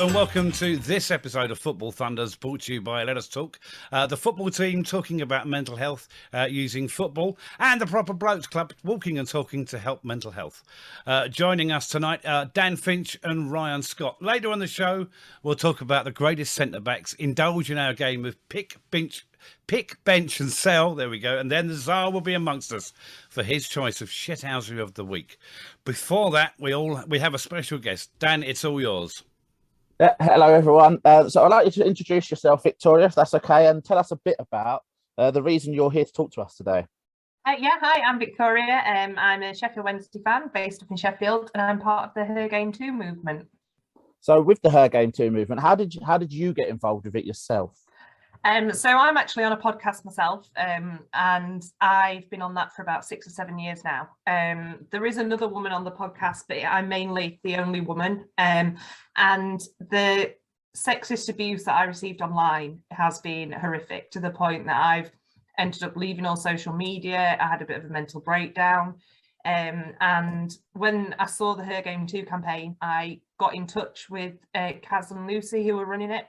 and welcome to this episode of Football Thunders, brought to you by Let Us Talk. The football team talking about mental health using football, and the Proper Blokes Club walking and talking to help mental health. Joining us tonight, Dan Finch and Ryan Scott. Later on the show, we'll talk about the greatest centre-backs, indulge in our game of pick, bench and sell. There we go. And then the Tsar will be amongst us for his choice of shithousery of the week. Before that, we have a special guest. Dan, it's all yours. Hello, everyone. So I'd like you to introduce yourself, Victoria, if that's okay, and tell us a bit about the reason you're here to talk to us today. Hi, I'm Victoria. I'm a Sheffield Wednesday fan based up in Sheffield, and I'm part of the Her Game 2 movement. So with the Her Game 2 movement, how did you get involved with it yourself? So I'm actually on a podcast myself, and I've been on that for about 6 or 7 years now. There is another woman on the podcast, but I'm mainly the only woman. And the sexist abuse that I received online has been horrific, to the point that I've ended up leaving all social media. I had a bit of a mental breakdown. And when I saw the Her Game 2 campaign, I got in touch with Kaz and Lucy, who were running it.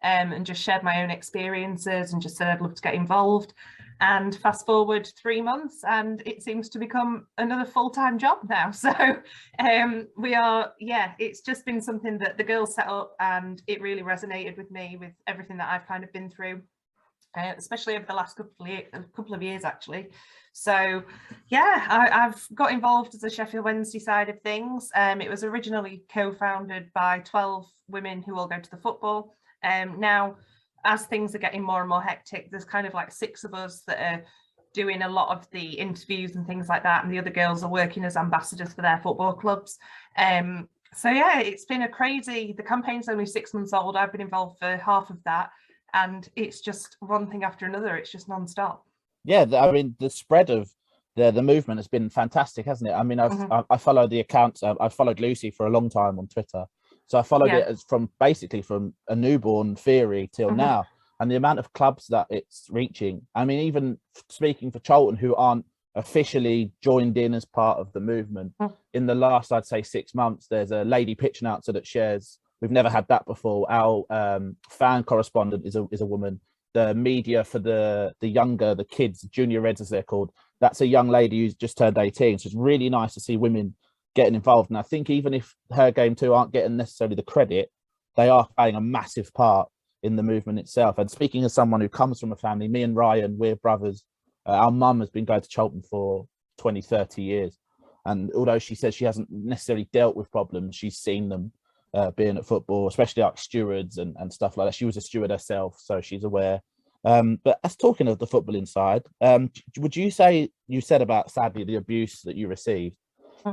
And just shared my own experiences and just said I'd love to get involved. And fast forward 3 months and it seems to become another full-time job now. So it's just been something that the girls set up, and it really resonated with me, with everything that I've kind of been through, especially over the last couple of years actually. So I've got involved as a Sheffield Wednesday side of things. It was originally co-founded by 12 women who all go to the football. Now, as things are getting more and more hectic, there's kind of like 6 of us that are doing a lot of the interviews and things like that, and the other girls are working as ambassadors for their football clubs. It's been the campaign's only 6 months old. I've been involved for half of that, and it's just one thing after another. It's just non-stop. Yeah, I mean, the spread of the movement has been fantastic, hasn't it? I mean, I follow the accounts. I've followed Lucy for a long time on Twitter. So I followed it as from a newborn theory till now, and the amount of clubs that it's reaching. I mean, even speaking for Charlton, who aren't officially joined in as part of the movement, in the last, I'd say, 6 months, there's a lady pitch announcer that shares. We've never had that before. Our fan correspondent is a woman. The media for the kids, junior reds as they're called, that's a young lady who's just turned 18. So it's really nice to see women getting involved. And I think even if Her Game 2 aren't getting necessarily the credit, they are playing a massive part in the movement itself. And speaking as someone who comes from a family, me and Ryan, we're brothers. Our mum has been going to Charlton for 20, 30 years. And although she says she hasn't necessarily dealt with problems, she's seen them being at football, especially like stewards and stuff like that. She was a steward herself, so she's aware. But as talking of the football inside, would you say, you said about, sadly, the abuse that you received,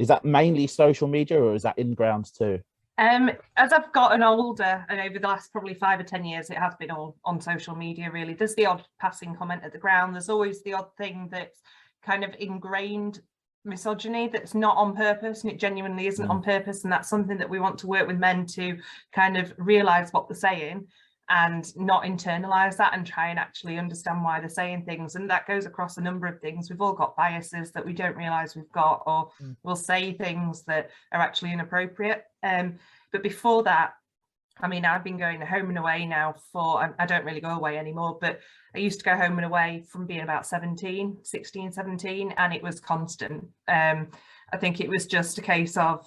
is that mainly social media or is that in grounds too? As I've gotten older, and over the last probably 5 or 10 years, it has been all on social media, really. There's the odd passing comment at the ground. There's always the odd thing that's kind of ingrained misogyny that's not on purpose, and it genuinely isn't on purpose. And that's something that we want to work with men to kind of realise what they're saying and not internalize that, and try and actually understand why they're saying things. And that goes across a number of things. We've all got biases that we don't realize we've got, or we'll say things that are actually inappropriate. But before that, I mean, I've been going home and away now I don't really go away anymore, but I used to go home and away from being about 16, 17, and it was constant. I think it was just a case of,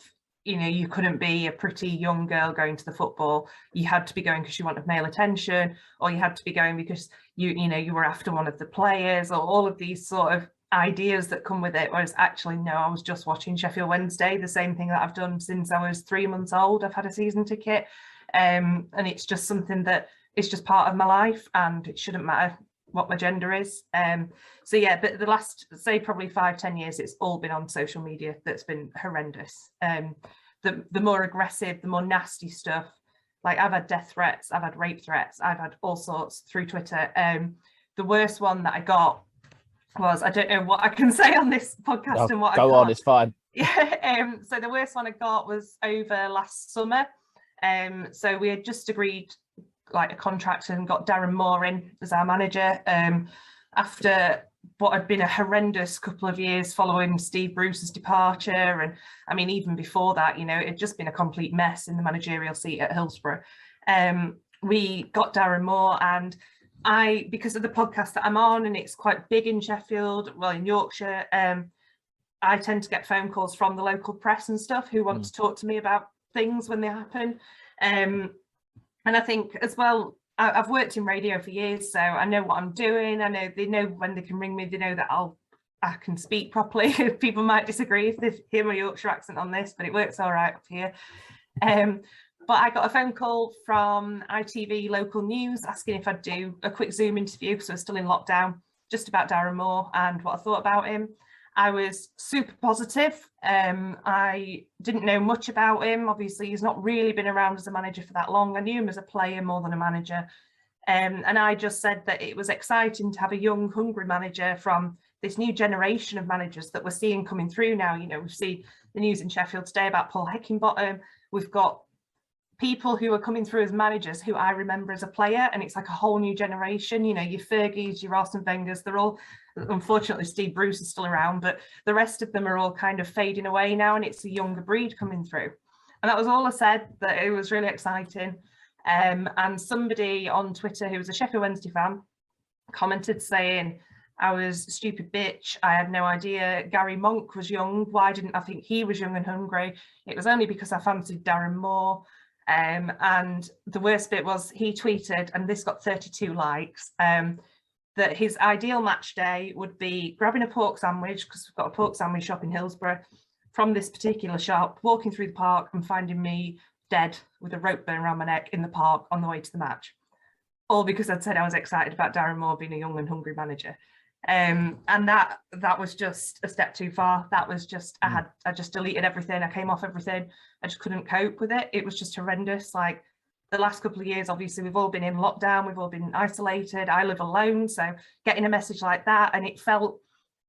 you couldn't be a pretty young girl going to the football. You had to be going because you wanted male attention, or you had to be going because you were after one of the players, or all of these sort of ideas that come with it. Whereas actually, no, I was just watching Sheffield Wednesday, the same thing that I've done since I was 3 months old. I've had a season ticket, and it's just something that is just part of my life, and it shouldn't matter what my gender is. But the last, say, probably 5-10 years, it's all been on social media. That's been horrendous. The more aggressive, the more nasty stuff. Like, I've had death threats, I've had rape threats, I've had all sorts through Twitter. The worst one that I got was, I don't know what I can say on this podcast and what I got. Go on, it's fine. Yeah. So the worst one I got was over last summer. So we had just agreed like a contract and got Darren Moore in as our manager. After what had been a horrendous couple of years following Steve Bruce's departure. And I mean, even before that, it had just been a complete mess in the managerial seat at Hillsborough. We got Darren Moore, and because of the podcast that I'm on, and it's quite big in Sheffield, well, in Yorkshire, I tend to get phone calls from the local press and stuff who want to talk to me about things when they happen. And I think as well, I've worked in radio for years, so I know what I'm doing. I know they know when they can ring me, they know that I can speak properly. People might disagree if they hear my Yorkshire accent on this, but it works all right up here. But I got a phone call from ITV Local News asking if I'd do a quick Zoom interview because we're still in lockdown, just about Darren Moore and what I thought about him. I was super positive. I didn't know much about him. Obviously, he's not really been around as a manager for that long. I knew him as a player more than a manager. And I just said that it was exciting to have a young, hungry manager from this new generation of managers that we're seeing coming through now. We've seen the news in Sheffield today about Paul Heckingbottom. We've got people who are coming through as managers who I remember as a player, and it's like a whole new generation. Your Fergies, your Arsene Wengers, they're all, unfortunately Steve Bruce is still around, but the rest of them are all kind of fading away now, and it's a younger breed coming through. And that was all I said, that it was really exciting. And somebody on Twitter who was a Sheffield Wednesday fan commented saying, I was a stupid bitch. I had no idea Gary Monk was young. Why didn't I think he was young and hungry? It was only because I fancied Darren Moore. And the worst bit was he tweeted, and this got 32 likes, that his ideal match day would be grabbing a pork sandwich, because we've got a pork sandwich shop in Hillsborough, from this particular shop, walking through the park and finding me dead with a rope burn around my neck in the park on the way to the match. All because I'd said I was excited about Darren Moore being a young and hungry manager. And that was just a step too far. That was just, I just deleted everything. I came off everything. I just couldn't cope with it. It was just horrendous. Like the last couple of years, obviously we've all been in lockdown. We've all been isolated. I live alone. So getting a message like that, and it felt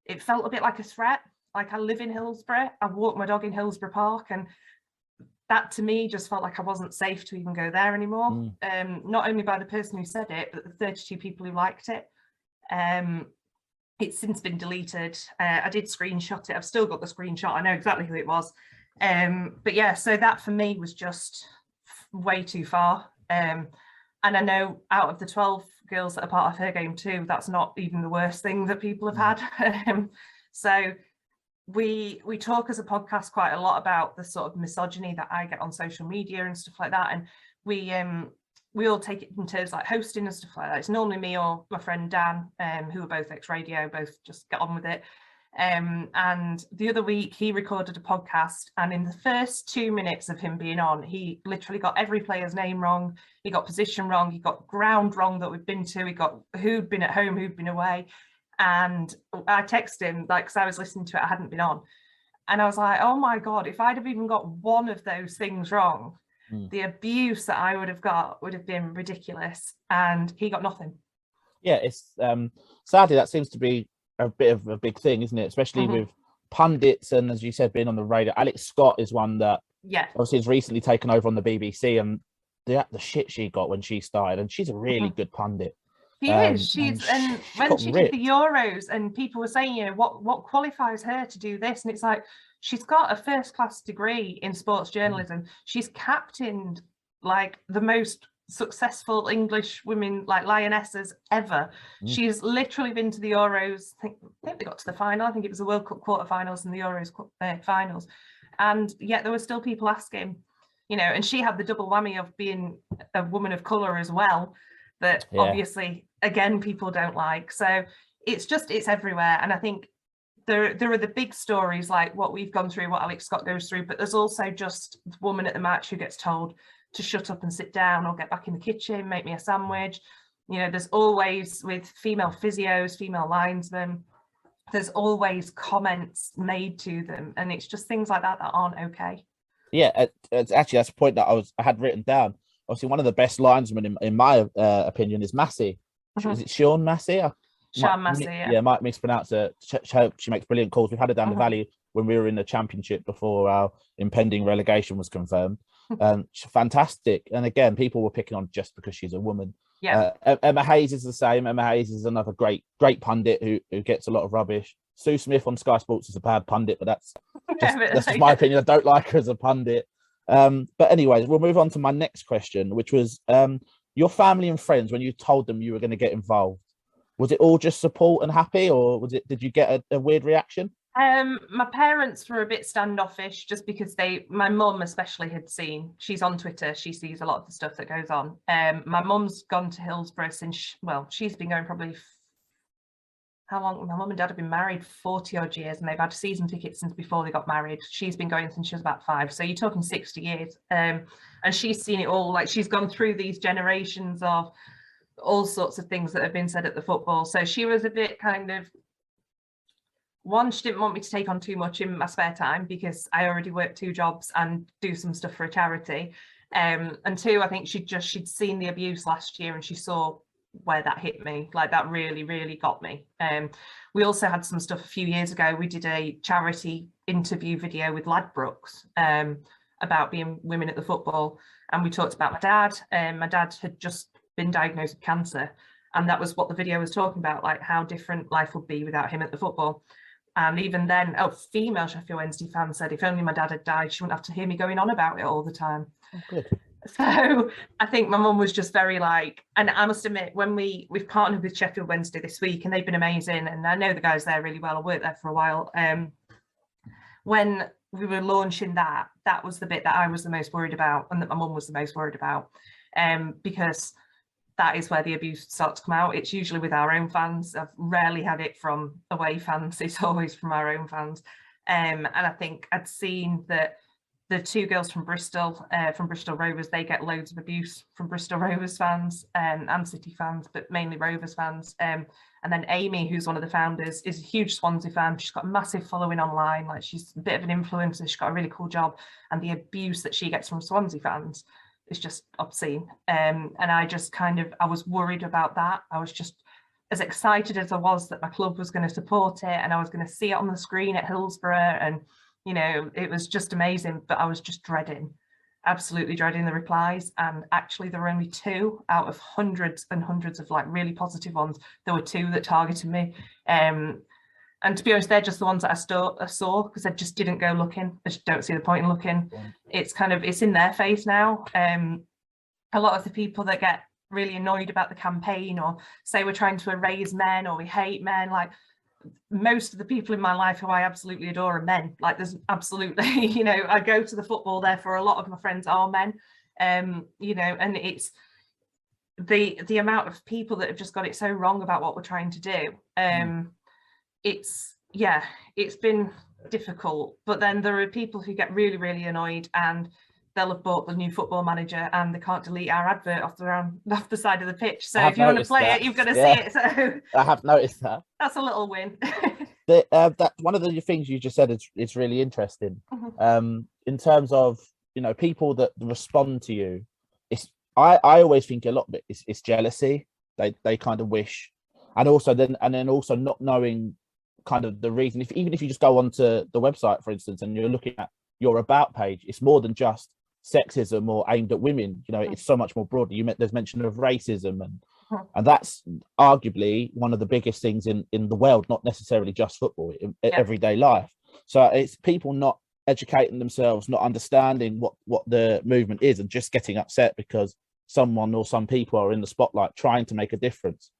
a bit like a threat. Like I live in Hillsborough. I walk my dog in Hillsborough Park, and that to me just felt like I wasn't safe to even go there anymore. Not only by the person who said it, but the 32 people who liked it. It's since been deleted. I did screenshot it. I've still got the screenshot. I know exactly who it was. But yeah, so that for me was just way too far. And I know out of the 12 girls that are part of her game too, that's not even the worst thing that people have had. So we talk as a podcast quite a lot about the sort of misogyny that I get on social media and stuff like that. And we all take it in terms like hosting and stuff like that. It's normally me or my friend Dan, who are both ex-radio, both just get on with it. And the other week he recorded a podcast, and in the first 2 minutes of him being on, he literally got every player's name wrong. He got position wrong. He got ground wrong that we'd been to. He got who'd been at home, who'd been away. And I texted him, like, because I was listening to it, I hadn't been on. And I was like, oh my God, if I'd have even got one of those things wrong, the abuse that I would have got would have been ridiculous. And he got nothing. Yeah, it's sadly that seems to be a bit of a big thing, isn't it? Especially with pundits and, as you said, being on the radio. Alex Scott is one that obviously has recently taken over on the BBC, and the shit she got when she started, and she's a really good pundit. She is. And when she did the Euros, and people were saying, what qualifies her to do this? And it's like, she's got a first-class degree in sports journalism. She's captained like the most successful English women, like lionesses ever. She's literally been to the Euros. I think they got to the final. I think it was the World Cup quarterfinals and the Euros finals. And yet there were still people asking, and she had the double whammy of being a woman of colour as well, that obviously, again, people don't like. So it's everywhere. And I think there are the big stories like what we've gone through, what Alex Scott goes through, but there's also just the woman at the match who gets told to shut up and sit down, or get back in the kitchen, make me a sandwich. There's always, with female physios, female linesmen, there's always comments made to them, and it's just things like that aren't okay. Yeah, it's actually, that's a point that I had written down. Obviously, one of the best linesmen in my opinion is Massey. Is it Sean Massey? Sean Massey, yeah. Yeah, might mispronounce it. She makes brilliant calls. We've had her down the valley when we were in the Championship before our impending relegation was confirmed. She's fantastic. And again, people were picking on just because she's a woman. Yeah. Emma Hayes is the same. Emma Hayes is another great pundit who gets a lot of rubbish. Sue Smith on Sky Sports is a bad pundit, but that's just my opinion. I don't like her as a pundit. But anyways, we'll move on to my next question, which was your family and friends, when you told them you were going to get involved, was it all just support and happy, or did you get a weird reaction? My parents were a bit standoffish, just because my mum especially she's on Twitter, she sees a lot of the stuff that goes on. My mum's gone to Hillsborough since, she's been going probably, how long? My mum and dad have been married 40 odd years, and they've had season tickets since before they got married. She's been going since she was about 5, so you're talking 60 years. And she's seen it all, like she's gone through these generations of all sorts of things that have been said at the football. So she was a bit kind of, one, she didn't want me to take on too much in my spare time, because I already work 2 jobs and do some stuff for a charity. And 2, I think she'd seen the abuse last year, and she saw where that hit me. Like, that really, really got me. We also had some stuff a few years ago. We did a charity interview video with Ladbrokes about being women at the football, and we talked about my dad. My dad had just been diagnosed with cancer, and that was what the video was talking about, like how different life would be without him at the football. And even then, female Sheffield Wednesday fan said, if only my dad had died, she wouldn't have to hear me going on about it all the time. Oh, good. So I think my mum was just very like, and I must admit, when we've partnered with Sheffield Wednesday this week, and they've been amazing, and I know the guys there really well. I worked there for a while. When we were launching that was the bit that I was the most worried about, and that my mum was the most worried about, because that is where the abuse starts to come out. It's usually with our own fans. I've rarely had it from away fans. It's always from our own fans. And I think I'd seen that the 2 girls from Bristol Rovers, they get loads of abuse from Bristol Rovers fans and City fans, but mainly Rovers fans. And then Amy, who's one of the founders, is a huge Swansea fan. She's got a massive following online. Like, she's a bit of an influencer. She's got a really cool job. And the abuse that she gets from Swansea fans is just obscene. And I just I was worried about that. I was just as excited as I was that my club was going to support it, and I was going to see it on the screen at Hillsborough, and it was just amazing. But I was just absolutely dreading the replies. And actually, there were only 2 out of hundreds and hundreds of like really positive ones. There were 2 that targeted me. And to be honest, they're just the ones that I saw, because I just didn't go looking. I just don't see the point in looking. It's it's in their face now. A lot of the people that get really annoyed about the campaign, or say we're trying to erase men, or we hate men, like, most of the people in my life who I absolutely adore are men. Like, there's absolutely, I go to the football, therefore a lot of my friends are men. And it's the amount of people that have just got it so wrong about what we're trying to do. It's been difficult. But then there are people who get really, really annoyed, and they'll have bought the new Football Manager, and they can't delete our advert off the side of the pitch. So if you want to play it, you've got to see it. So I have noticed that. That's a little win. That one of the things you just said is really interesting. In terms of people that respond to you, I always think a lot of it is jealousy. They kind of wish, and then also not knowing kind of the reason. Even if you just go onto the website, for instance, and you're looking at your about page, it's more than just sexism or aimed at women. It's so much more broad. There's mention of racism, and that's arguably one of the biggest things in the world, not necessarily just football, in everyday life. So it's people not educating themselves, not understanding what the movement is, and just getting upset because someone or some people are in the spotlight trying to make a difference.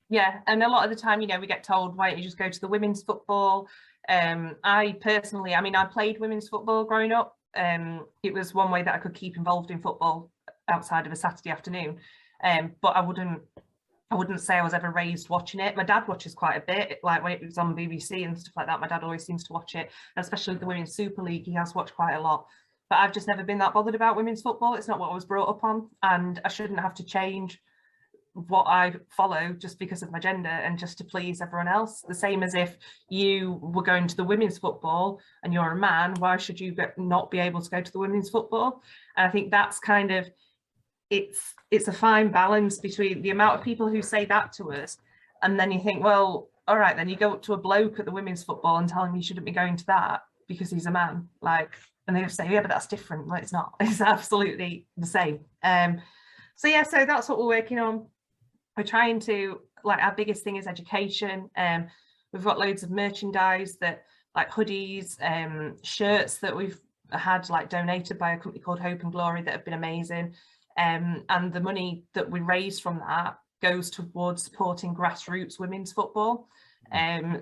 Yeah, and a lot of the time, we get told, why don't you just go to the women's football? I personally, I played women's football growing up. It was one way that I could keep involved in football outside of a Saturday afternoon. But I wouldn't say I was ever raised watching it. My dad watches quite a bit, like when it was on BBC and stuff like that. My dad always seems to watch it, and especially the Women's Super League, he has watched quite a lot. But I've just never been that bothered about women's football. It's not what I was brought up on, and I shouldn't have to change what I follow just because of my gender and just to please everyone else. The same as if you were going to the women's football and you're a man, why should you not be able to go to the women's football? And I think that's kind of, it's a fine balance between the amount of people who say that to us, and then you think, well, all right, then you go up to a bloke at the women's football and tell him you shouldn't be going to that because he's a man, and they just say, yeah, but that's different. Like, it's not. It's absolutely the same. So that's what we're working on. we're trying to, like, our biggest thing is education. We've got loads of merchandise, that like hoodies, shirts that we've had like donated by a company called Hope and Glory that have been amazing. And the money that we raise from that goes towards supporting grassroots women's football.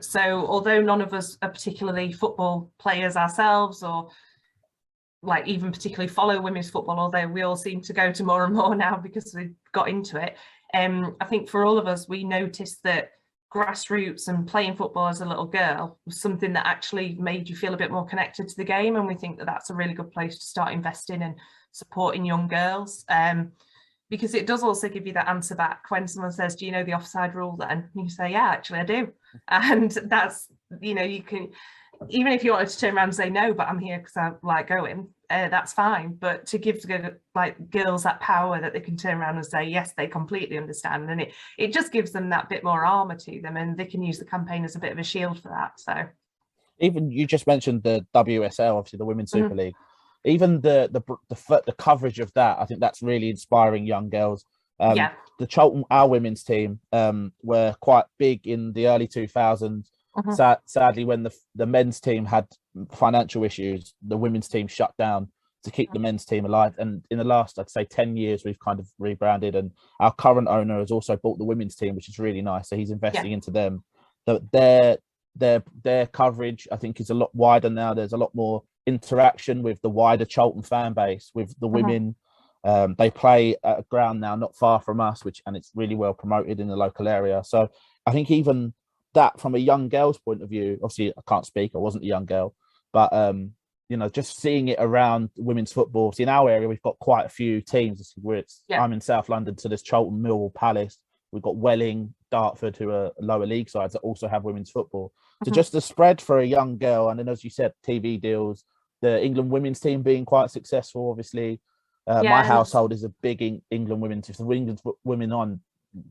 So although none of us are particularly football players ourselves, or like even particularly follow women's football, although we all seem to go to more and more now because we've got into it, I think for all of us, we noticed that grassroots and playing football as a little girl was something that actually made you feel a bit more connected to the game, and we think that that's a really good place to start investing and supporting young girls, because it does also give you that answer back when someone says, do you know the offside rule then? And you say, yeah, actually I do. And that's, you know, you can, even if you wanted to turn around and say no, but I'm here because I like going, that's fine. But to give like girls that power that they can turn around and say yes, they completely understand, and it just gives them that bit more armor to them, and they can use the campaign as a bit of a shield for that. So even you just mentioned the WSL, obviously the Women's Super League, even the coverage of that, I think that's really inspiring young girls. The Charlton, our women's team, were quite big in the early 2000s. Sadly, when the men's team had financial issues, the women's team shut down to keep the men's team alive. And in the last, I'd say 10 years, we've kind of rebranded, and our current owner has also bought the women's team, which is really nice. So he's investing into them. Their coverage, I think, is a lot wider now. There's a lot more interaction with the wider Charlton fan base, with the women. They play at a ground now not far from us, and it's really well promoted in the local area. So I think even that, from a young girl's point of view, obviously I can't speak, I wasn't a young girl, but you know, just seeing it around women's football. See, in our area we've got quite a few teams. I'm in South London, so there's Charlton, Millwall, Palace. We've got Welling, Dartford, who are lower league sides that also have women's football. So just the spread for a young girl, and then as you said, TV deals, the England women's team being quite successful, obviously. My household is a big England women's. If the England women on,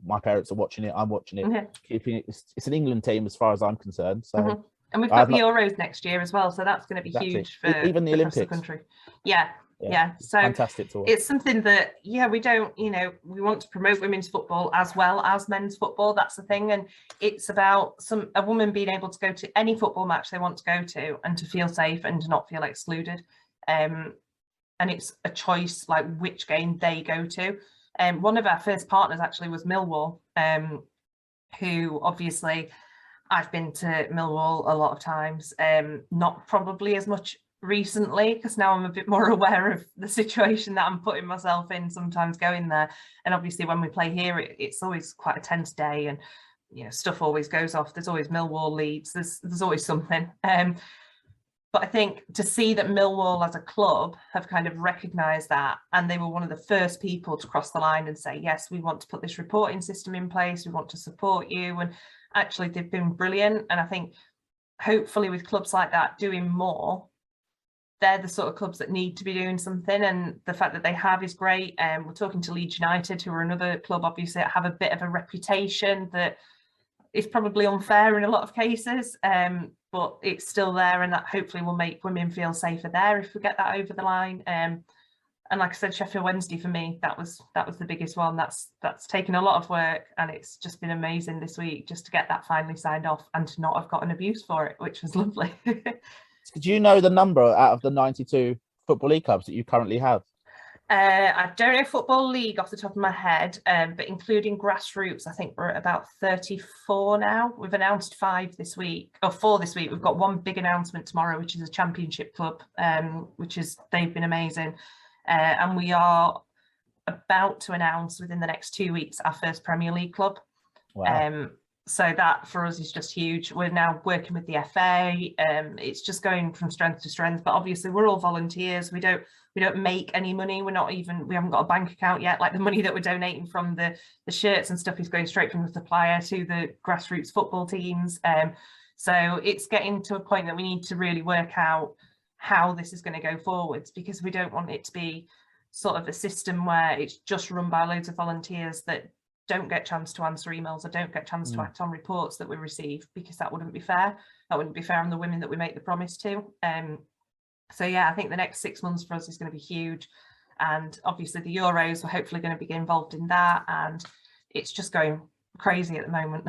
my parents are watching it, I'm watching it, keeping it. It's an England team as far as I'm concerned. So and we've got the Euros next year as well, so that's going to be huge for even the Olympics. The country. So fantastic to watch. It's something that we don't, we want to promote women's football as well as men's football. That's the thing, and it's about a woman being able to go to any football match they want to go to and to feel safe and to not feel excluded. And it's a choice, like which game they go to. One of our first partners actually was Millwall, who obviously I've been to Millwall a lot of times, not probably as much recently because now I'm a bit more aware of the situation that I'm putting myself in sometimes going there. And obviously when we play here, it's always quite a tense day, and stuff always goes off. There's always Millwall Leeds, there's always something. But I think to see that Millwall as a club have kind of recognised that, and they were one of the first people to cross the line and say, yes, we want to put this reporting system in place, we want to support you. And actually they've been brilliant. And I think hopefully with clubs like that doing more, they're the sort of clubs that need to be doing something. And the fact that they have is great. We're talking to Leeds United, who are another club, obviously, that have a bit of a reputation that is probably unfair in a lot of cases. But it's still there, and that hopefully will make women feel safer there if we get that over the line. And like I said, Sheffield Wednesday for me, that was the biggest one. That's taken a lot of work, and it's just been amazing this week just to get that finally signed off and to not have gotten abuse for it, which was lovely. Do you know the number out of the 92 Football League clubs that you currently have? I don't know Football League off the top of my head, but including grassroots, I think we're at about 34 now. We've announced 5 this week, or 4 this week. We've got one big announcement tomorrow, which is a championship club, they've been amazing. And we are about to announce within the next 2 weeks our first Premier League club. Wow. So that for us is just huge. We're now working with the FA. It's just going from strength to strength. But obviously, we're all volunteers. We don't make any money. We haven't got a bank account yet. Like the money that we're donating from the shirts and stuff is going straight from the supplier to the grassroots football teams. So it's getting to a point that we need to really work out how this is going to go forwards, because we don't want it to be sort of a system where it's just run by loads of volunteers that don't get a chance to answer emails or don't get a chance to act on reports that we receive, because that wouldn't be fair. That wouldn't be fair on the women that we make the promise to. So yeah, I think the next 6 months for us is going to be huge. And obviously the Euros, we're hopefully going to be involved in that. And it's just going crazy at the moment.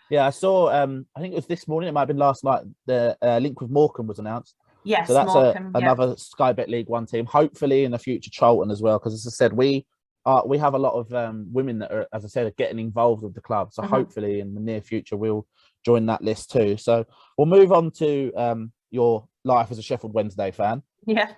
Yeah, I saw. I think it was this morning. It might have been last night. The link with Morecambe was announced. Yes, so that's Morecambe, another Sky Bet League One team. Hopefully, in the future, Charlton as well. Because as I said, we have a lot of women that are, as I said, are getting involved with the club. So hopefully, in the near future, we'll join that list too. So we'll move on to your life as a Sheffield Wednesday fan. Yeah.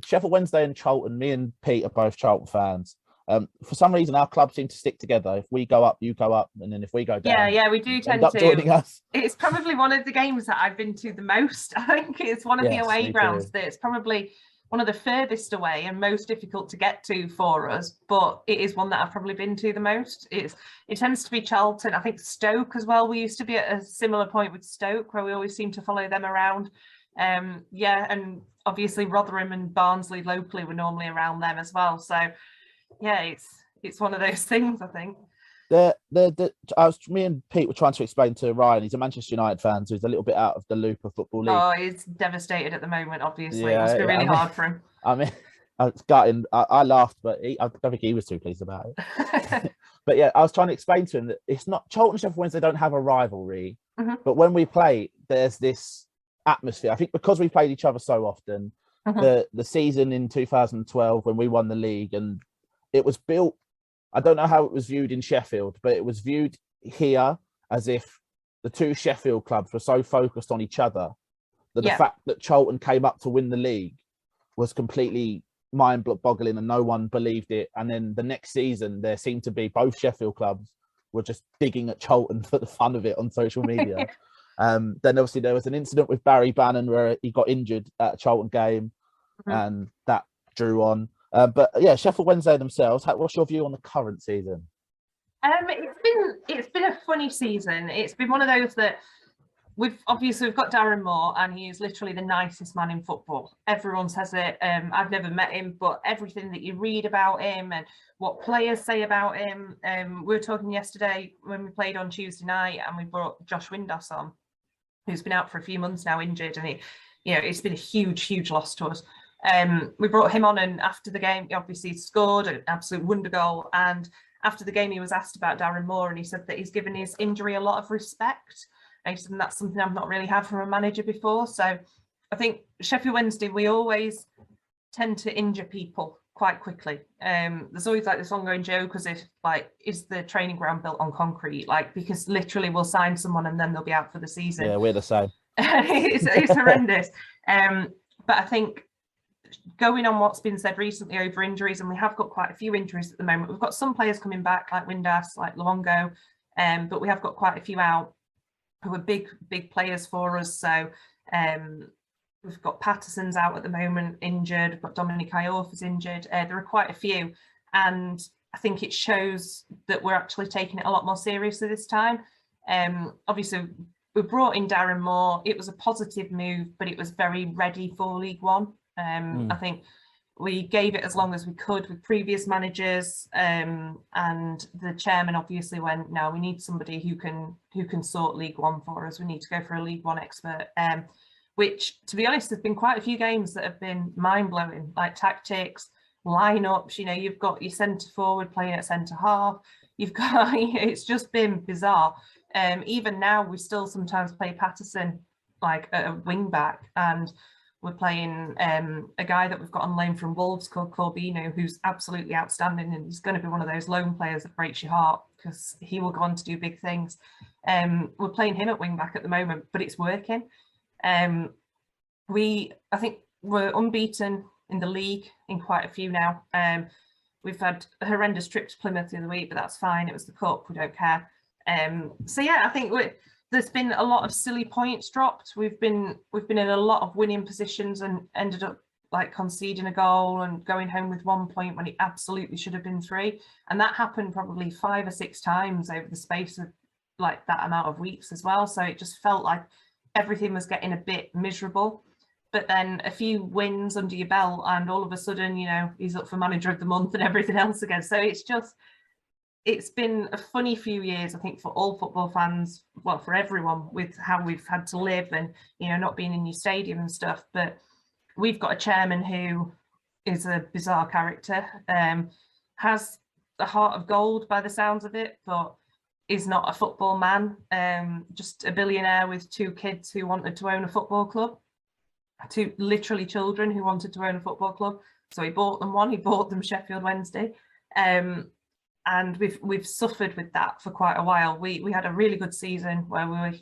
Sheffield Wednesday and Charlton. Me and Pete are both Charlton fans. For some reason, our club seems to stick together. If we go up, you go up, and then if we go down, yeah, we do tend to joining us. It's probably one of the games that I've been to the most. I think it's one of the away grounds that's probably one of the furthest away and most difficult to get to for us, but it is one that I've probably been to the most. It tends to be Charlton. I think Stoke as well. We used to be at a similar point with Stoke, where we always seem to follow them around. And obviously Rotherham and Barnsley locally were normally around them as well. So yeah, it's one of those things, I think. Me and Pete were trying to explain to Ryan. He's a Manchester United fan, so he's a little bit out of the loop of Football League. Oh, he's devastated at the moment. Obviously, it must be really hard for him. I mean, it's gutting. I laughed, but I don't think he was too pleased about it. But yeah, I was trying to explain to him that it's not Charlton and Sheffield Wednesday don't have a rivalry, but when we play, there's this atmosphere. I think because we played each other so often. The season in 2012 when we won the league, and it was built. I don't know how it was viewed in Sheffield, but it was viewed here as if the two Sheffield clubs were so focused on each other that the fact that Charlton came up to win the league was completely mind-boggling and no one believed it. And then the next season, there seemed to be both Sheffield clubs were just digging at Charlton for the fun of it on social media. Then obviously there was an incident with Barry Bannon where he got injured at a Charlton game and that drew on. But yeah, Sheffield Wednesday themselves. What's your view on the current season? It's been a funny season. It's been one of those that we've got Darren Moore, and he is literally the nicest man in football. Everyone says it. I've never met him, but everything that you read about him and what players say about him. We were talking yesterday when we played on Tuesday night, and we brought Josh Windass on, who's been out for a few months now, injured, and it's been a huge loss to us. We brought him on, and after the game, he obviously scored an absolute wonder goal. And after the game, he was asked about Darren Moore, and he said that he's given his injury a lot of respect. And he said, that's something I've not really had from a manager before. So I think Sheffield Wednesday, we always tend to injure people quite quickly. There's always like this ongoing joke as if is the training ground built on concrete? Because literally we'll sign someone and then they'll be out for the season. Yeah, we're the same. it's horrendous. But I think going on what's been said recently over injuries, and we have got quite a few injuries at the moment. We've got some players coming back like Windass, like Luongo, but we have got quite a few out who are big players for us. So we've got Patterson's out at the moment, injured. We've got Dominic Iorf is injured. There are quite a few, and I think it shows that we're actually taking it a lot more seriously this time. Obviously, we brought in Darren Moore. It was a positive move, but it was very ready for League One. I think we gave it as long as we could with previous managers, and the chairman obviously went, no, we need somebody who can sort League One for us. We need to go for a League One expert, which, to be honest, there's been quite a few games that have been mind-blowing, like tactics, lineups. You've got your centre forward playing at centre half. You've got it's just been bizarre. Even now, we still sometimes play Patterson like at a wing back, and we're playing a guy that we've got on loan from Wolves called Corbino, who's absolutely outstanding, and he's going to be one of those loan players that breaks your heart because he will go on to do big things. We're playing him at wing back at the moment, but it's working. I think we're unbeaten in the league in quite a few now. We've had a horrendous trip to Plymouth the other week, but that's fine. It was the cup. We don't care. So yeah, I think there's been a lot of silly points dropped. We've been in a lot of winning positions and ended up like conceding a goal and going home with 1 point when it absolutely should have been 3. And that happened probably 5 or 6 times over the space of like that amount of weeks as well. So it just felt like everything was getting a bit miserable. But then a few wins under your belt, and all of a sudden, he's up for manager of the month and everything else again. So it's been a funny few years, I think, for all football fans, well, for everyone, with how we've had to live and, not being in your stadium and stuff. But we've got a chairman who is a bizarre character, has a heart of gold by the sounds of it, but is not a football man. Just a billionaire with 2 kids who wanted to own a football club, 2 literally children who wanted to own a football club. So he bought them one. He bought them Sheffield Wednesday. And we've suffered with that for quite a while. We had a really good season where we were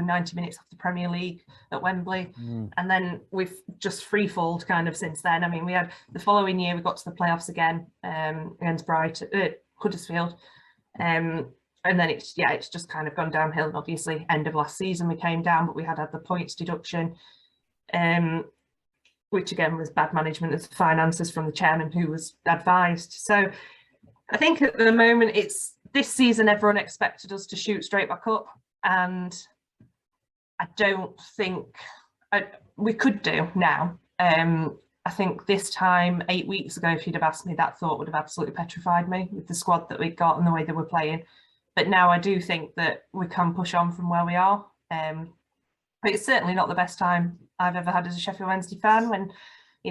90 minutes off the Premier League at Wembley, and then we've just freefalled kind of since then. I mean, we had the following year we got to the playoffs again against Huddersfield, and then it's just kind of gone downhill. And obviously, end of last season we came down, but we had the points deduction, which again was bad management of the finances from the chairman who was advised. So I think at the moment, it's this season, everyone expected us to shoot straight back up. And I don't think we could do now. I think this time, 8 weeks ago, if you'd have asked me, that thought would have absolutely petrified me with the squad that we got and the way that we're playing. But now I do think that we can push on from where we are. But it's certainly not the best time I've ever had as a Sheffield Wednesday fan when,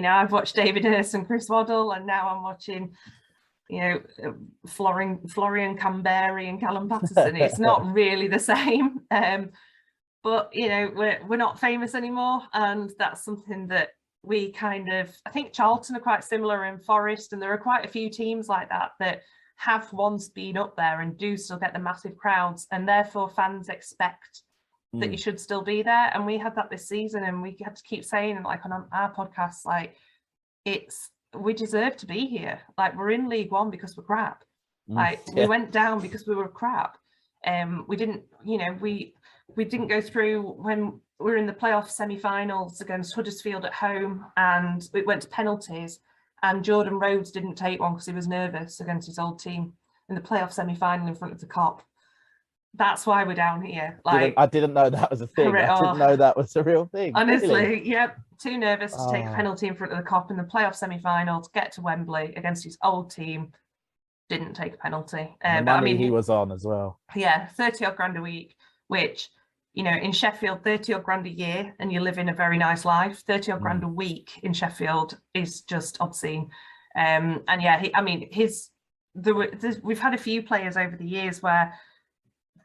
I've watched David Hurst and Chris Waddle, and now I'm watching Florian Kamberi and Callum Patterson. It's not really the same, but we're not famous anymore, and that's something that we I think Charlton are quite similar in Forest, and there are quite a few teams like that have once been up there and do still get the massive crowds, and therefore fans expect that you should still be there. And we had that this season, and we had to keep saying, like on our podcast, like we deserve to be here. Like, we're in League One because we're crap. We went down because we were crap. We didn't, we didn't go through when we were in the playoff semi-finals against Huddersfield at home, and it went to penalties, and Jordan Rhodes didn't take one because he was nervous against his old team in the playoff semi-final in front of the Cop. That's why we're down here. Like, I didn't know that was a thing. I didn't know that was a real thing. Honestly, really? Yep. Too nervous to take a penalty in front of the Cop in the playoff semi-final to get to Wembley against his old team. Didn't take a penalty. The money he was on as well. Yeah, 30 odd grand a week, which, in Sheffield, 30 odd grand a year, and you live in a very nice life. 30 odd grand a week in Sheffield is just obscene. And yeah, we've had a few players over the years where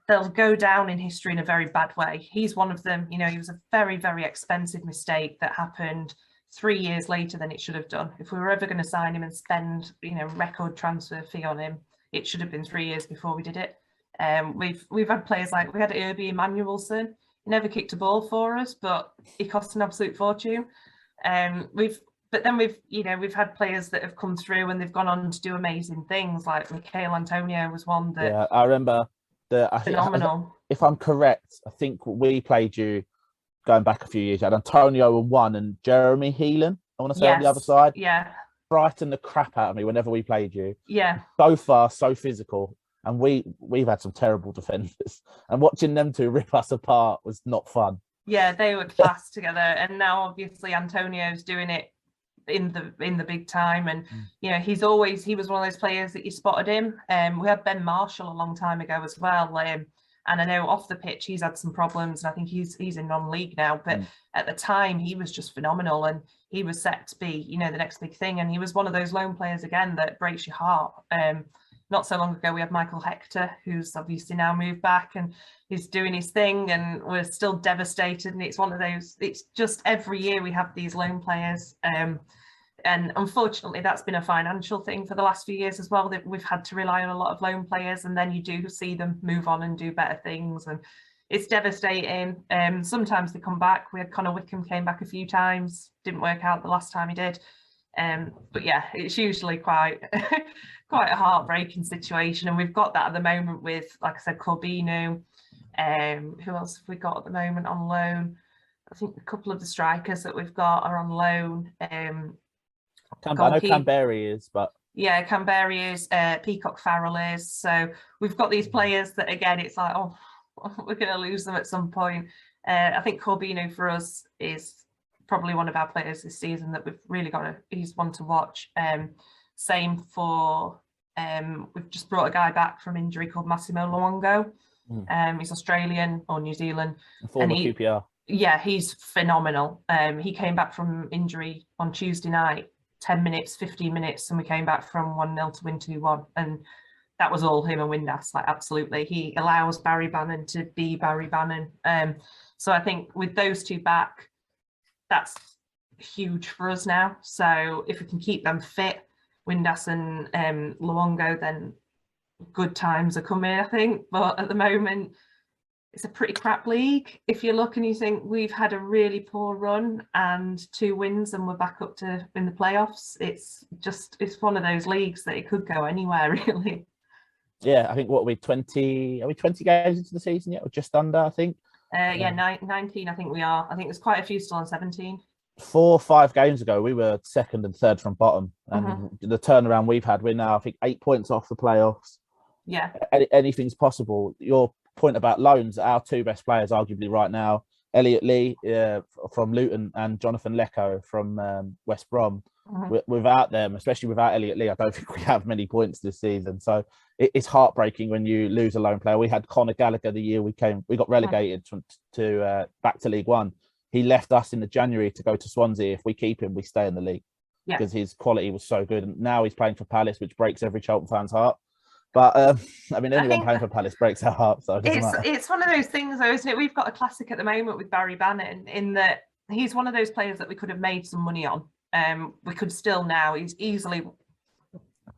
they'll go down in history in a very bad way. He's one of them. He was a very, very expensive mistake that happened 3 years later than it should have done. If we were ever going to sign him and spend, record transfer fee on him, it should have been 3 years before we did it. We've had players like, we had Irby Emanuelson. He never kicked a ball for us, but he cost an absolute fortune. We've had players that have come through and they've gone on to do amazing things. Like Michael Antonio was one that. Yeah, I remember. Phenomenal. If I'm correct, I think we played you going back a few years. You had Antonio on one and Jeremy Heelan, I want to say, on the other side. Yeah. Frightened the crap out of me whenever we played you. Yeah. So fast, so physical. And we've had some terrible defenders. And watching them two rip us apart was not fun. Yeah, they were class together. And now obviously Antonio's doing it in the big time, and he was one of those players that you spotted him. We had Ben Marshall a long time ago as well, and I know off the pitch he's had some problems, and I think he's in non-league now, but at the time he was just phenomenal, and he was set to be the next big thing, and he was one of those lone players again that breaks your heart. Not so long ago we had Michael Hector, who's obviously now moved back and he's doing his thing, and we're still devastated. And it's one of those, it's just every year we have these lone players. And unfortunately, that's been a financial thing for the last few years as well, that we've had to rely on a lot of lone players, and then you do see them move on and do better things. And it's devastating. Sometimes they come back. We had Connor Wickham came back a few times, didn't work out the last time he did. But yeah, it's usually quite quite a heartbreaking situation, and we've got that at the moment with, like I said, Corbino. Who else have we got at the moment on loan? I think a couple of the strikers that we've got are on loan. I know Kamberi is, but yeah, Kamberi is, Peacock Farrell is. So we've got these players that, again, it's like, oh, we're going to lose them at some point. I think Corbino for us is probably one of our players this season that we've really got to, he's one to watch. Same for, we've just brought a guy back from injury called Massimo Luongo. He's Australian or New Zealand. Former QPR. Yeah, he's phenomenal. He came back from injury on Tuesday night, 10 minutes, 15 minutes, and we came back from 1-0 to win 2-1. And that was all him and Windass, like absolutely. He allows Barry Bannon to be Barry Bannon. So I think with those two back, that's huge for us now. So if we can keep them fit, Windass and Luongo, then good times are coming, I think. But at the moment, it's a pretty crap league. If you look and you think we've had a really poor run and 2 wins and we're back up to in the playoffs, it's one of those leagues that it could go anywhere, really. Yeah, I think what are we 20 games into the season yet, or just under, I think. 19 I think we are. I think there's quite a few still on 17. 4 or 5 games ago we were second and third from bottom, and the turnaround we've had, we're now I think 8 points off the playoffs. Yeah, anything's possible. Your point about loans, our 2 best players arguably right now, Elliot Lee from Luton and Jonathan Lecco from West Brom. Without them, especially without Elliot Lee, I don't think we have many points this season. So it's heartbreaking when you lose a lone player. We had Conor Gallagher the year we got relegated to back to League One. He left us in the January to go to Swansea. If we keep him, we stay in the league, because his quality was so good. And now he's playing for Palace, which breaks every Charlton fan's heart. But I mean, anyone playing for Palace breaks our heart. So it's one of those things, though, isn't it? We've got a classic at the moment with Barry Bannon, in that he's one of those players that we could have made some money on. We could still now. He's easily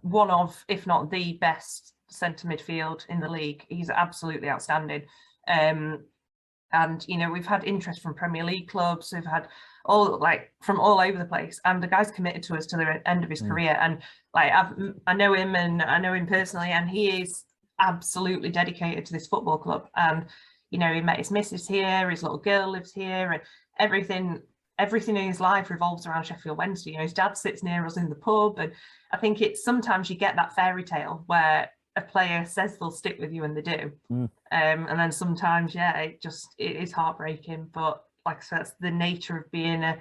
one of, if not the best centre midfield in the league. He's absolutely outstanding. And we've had interest from Premier League clubs. We've had from all over the place, and the guy's committed to us to the end of his career. And I know him, and I know him personally, and he is absolutely dedicated to this football club. And he met his missus here, his little girl lives here, and everything in his life revolves around Sheffield Wednesday. His dad sits near us in the pub, and I think it's sometimes you get that fairy tale where a player says they'll stick with you and they do. And then sometimes, it is heartbreaking. But like I said, that's the nature of being a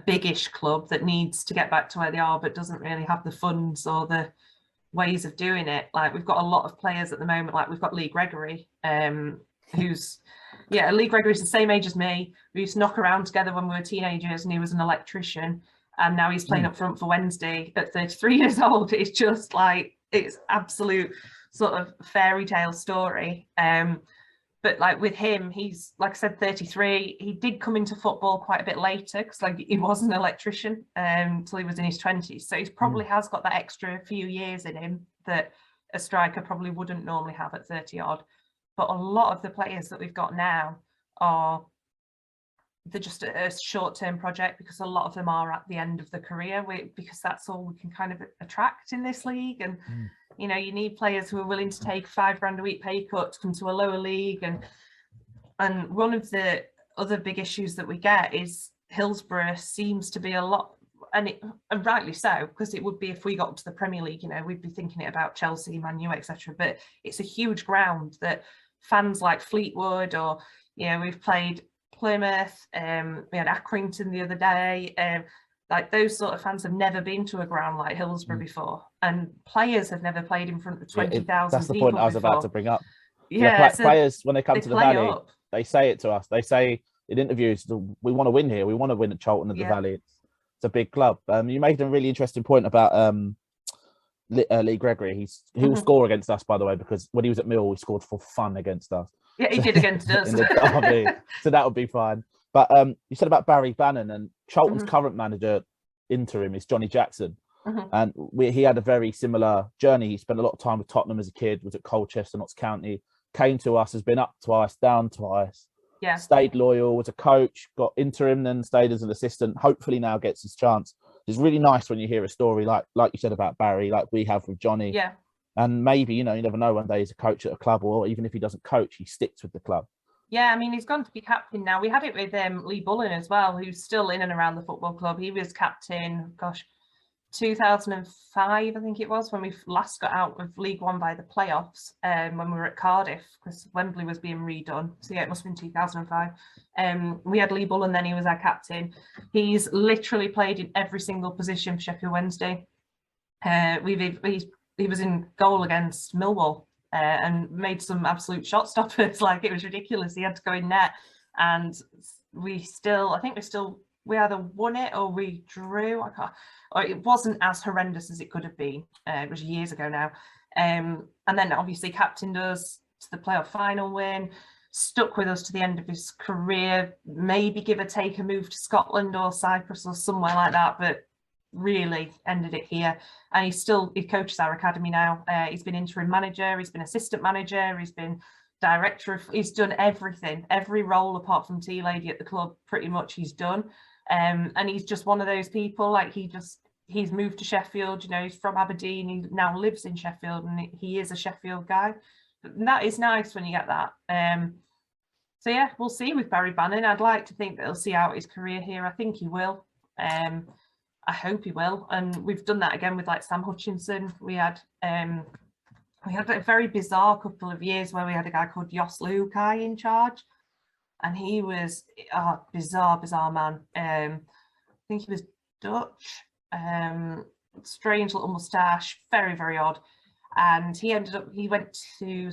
biggish club that needs to get back to where they are, but doesn't really have the funds or the ways of doing it. Like, we've got a lot of players at the moment. Like, we've got Lee Gregory, who's Lee Gregory's the same age as me. We used to knock around together when we were teenagers, and he was an electrician, and now he's playing up front for Wednesday at 33 years old. It's just like, it's absolute sort of fairy tale story. But like with him, he's, like I said, 33. He did come into football quite a bit later, because he was an electrician till he was in his 20s. So he probably has got that extra few years in him that a striker probably wouldn't normally have at 30 odd. But a lot of the players that we've got now they're just a short-term project, because a lot of them are at the end of the career, because that's all we can kind of attract in this league. And you need players who are willing to take £5,000 a week pay cut to come to a lower league. And one of the other big issues that we get is Hillsborough seems to be a lot, and rightly so, because it would be if we got to the Premier League, we'd be thinking it about Chelsea, Man U, etc. But it's a huge ground that fans like Fleetwood, or we've played Plymouth, we had Accrington the other day, like those sort of fans have never been to a ground like Hillsborough before, and players have never played in front of 20,000 people. That's the point I was about to bring up. So players, when they come to the Valley, they say it to us. They say in interviews, we want to win here. We want to win at Charlton at the Valley. It's a big club. You made a really interesting point about Lee Gregory. He will score against us, by the way, because when he was at Mill, he scored for fun against us. Yeah, he did against us. In the derby. So that would be fine. But you said about Barry Bannon, and Charlton's current manager interim is Johnny Jackson. And he had a very similar journey. He spent a lot of time with Tottenham as a kid, was at Colchester, Notts County, came to us, has been up twice, down twice, stayed loyal, was a coach, got interim, then stayed as an assistant, hopefully now gets his chance. It's really nice when you hear a story like you said about Barry, like we have with Johnny. Yeah. And maybe, you never know, one day he's a coach at a club, or even if he doesn't coach, he sticks with the club. Yeah, I mean, he's gone to be captain now. We had it with Lee Bullen as well, who's still in and around the football club. He was captain, 2005, I think it was, when we last got out of League One by the playoffs, when we were at Cardiff, because Wembley was being redone. So it must have been 2005. We had Lee Bullen, then he was our captain. He's literally played in every single position for Sheffield Wednesday. He was in goal against Millwall and made some absolute shot stoppers. Like, it was ridiculous. He had to go in net, and we either won it or we drew. Or it wasn't as horrendous as it could have been. It was years ago now. And then obviously captained us to the playoff final win, stuck with us to the end of his career, maybe give or take a move to Scotland or Cyprus or somewhere like that, but really ended it here. And he coaches our academy now. He's been interim manager, he's been assistant manager, he's been director he's done everything, every role apart from tea lady at the club, pretty much he's done. And he's just one of those people, like he's moved to Sheffield, you know, he's from Aberdeen, he now lives in Sheffield, and he is a Sheffield guy. And that is nice when you get that. So yeah, we'll see with Barry Bannon. I'd like to think that he'll see out his career here. I think he will. I hope he will. And we've done that again with like Sam Hutchinson. We had a very bizarre couple of years where we had a guy called Jos Luhukay in charge, and he was a bizarre man. I think he was Dutch, strange little moustache, very, very odd. And he went to,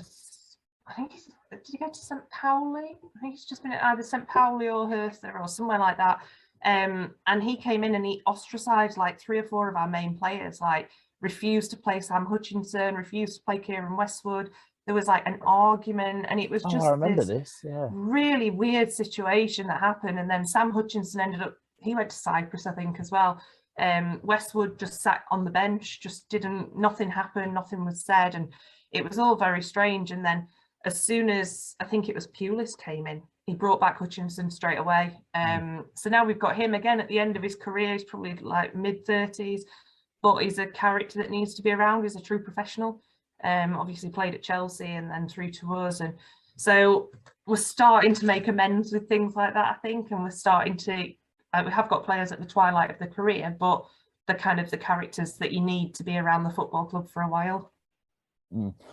I think, did he go to St. Pauli? I think he's just been at either St. Pauli or Hertha or somewhere like that. And he came in and he ostracized like 3 or 4 of our main players, like refused to play Sam Hutchinson, refused to play Kieran Westwood. There was like an argument, and it was just I remember this, yeah, really weird situation that happened. And then Sam Hutchinson he went to Cyprus, I think, as well. Westwood just sat on the bench, nothing happened, nothing was said, and it was all very strange. And then as soon as I think it was Pulis came in, he brought back Hutchinson straight away. So now we've got him again at the end of his career. He's probably like mid-30s, but he's a character that needs to be around. He's a true professional. Obviously played at Chelsea and then through to us, and so we're starting to make amends with things like that, I think, and we're starting to. We have got players at the twilight of their career, but they're kind of the characters that you need to be around the football club for a while.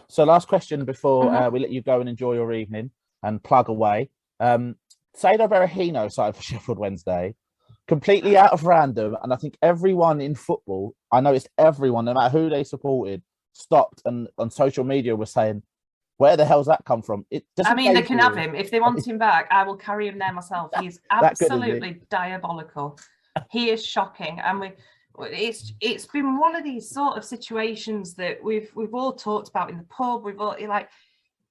So last question before we let you go and enjoy your evening and plug away. Sado Berahino side for Sheffield Wednesday, completely out of random, and I think everyone in football, I noticed everyone, no matter who they supported, stopped and on social media was saying, where the hell's that come from? They can have him. If they want him back, I will carry him there myself. He's absolutely diabolical. He is shocking. And it's been one of these sort of situations that we've all talked about in the pub. We've all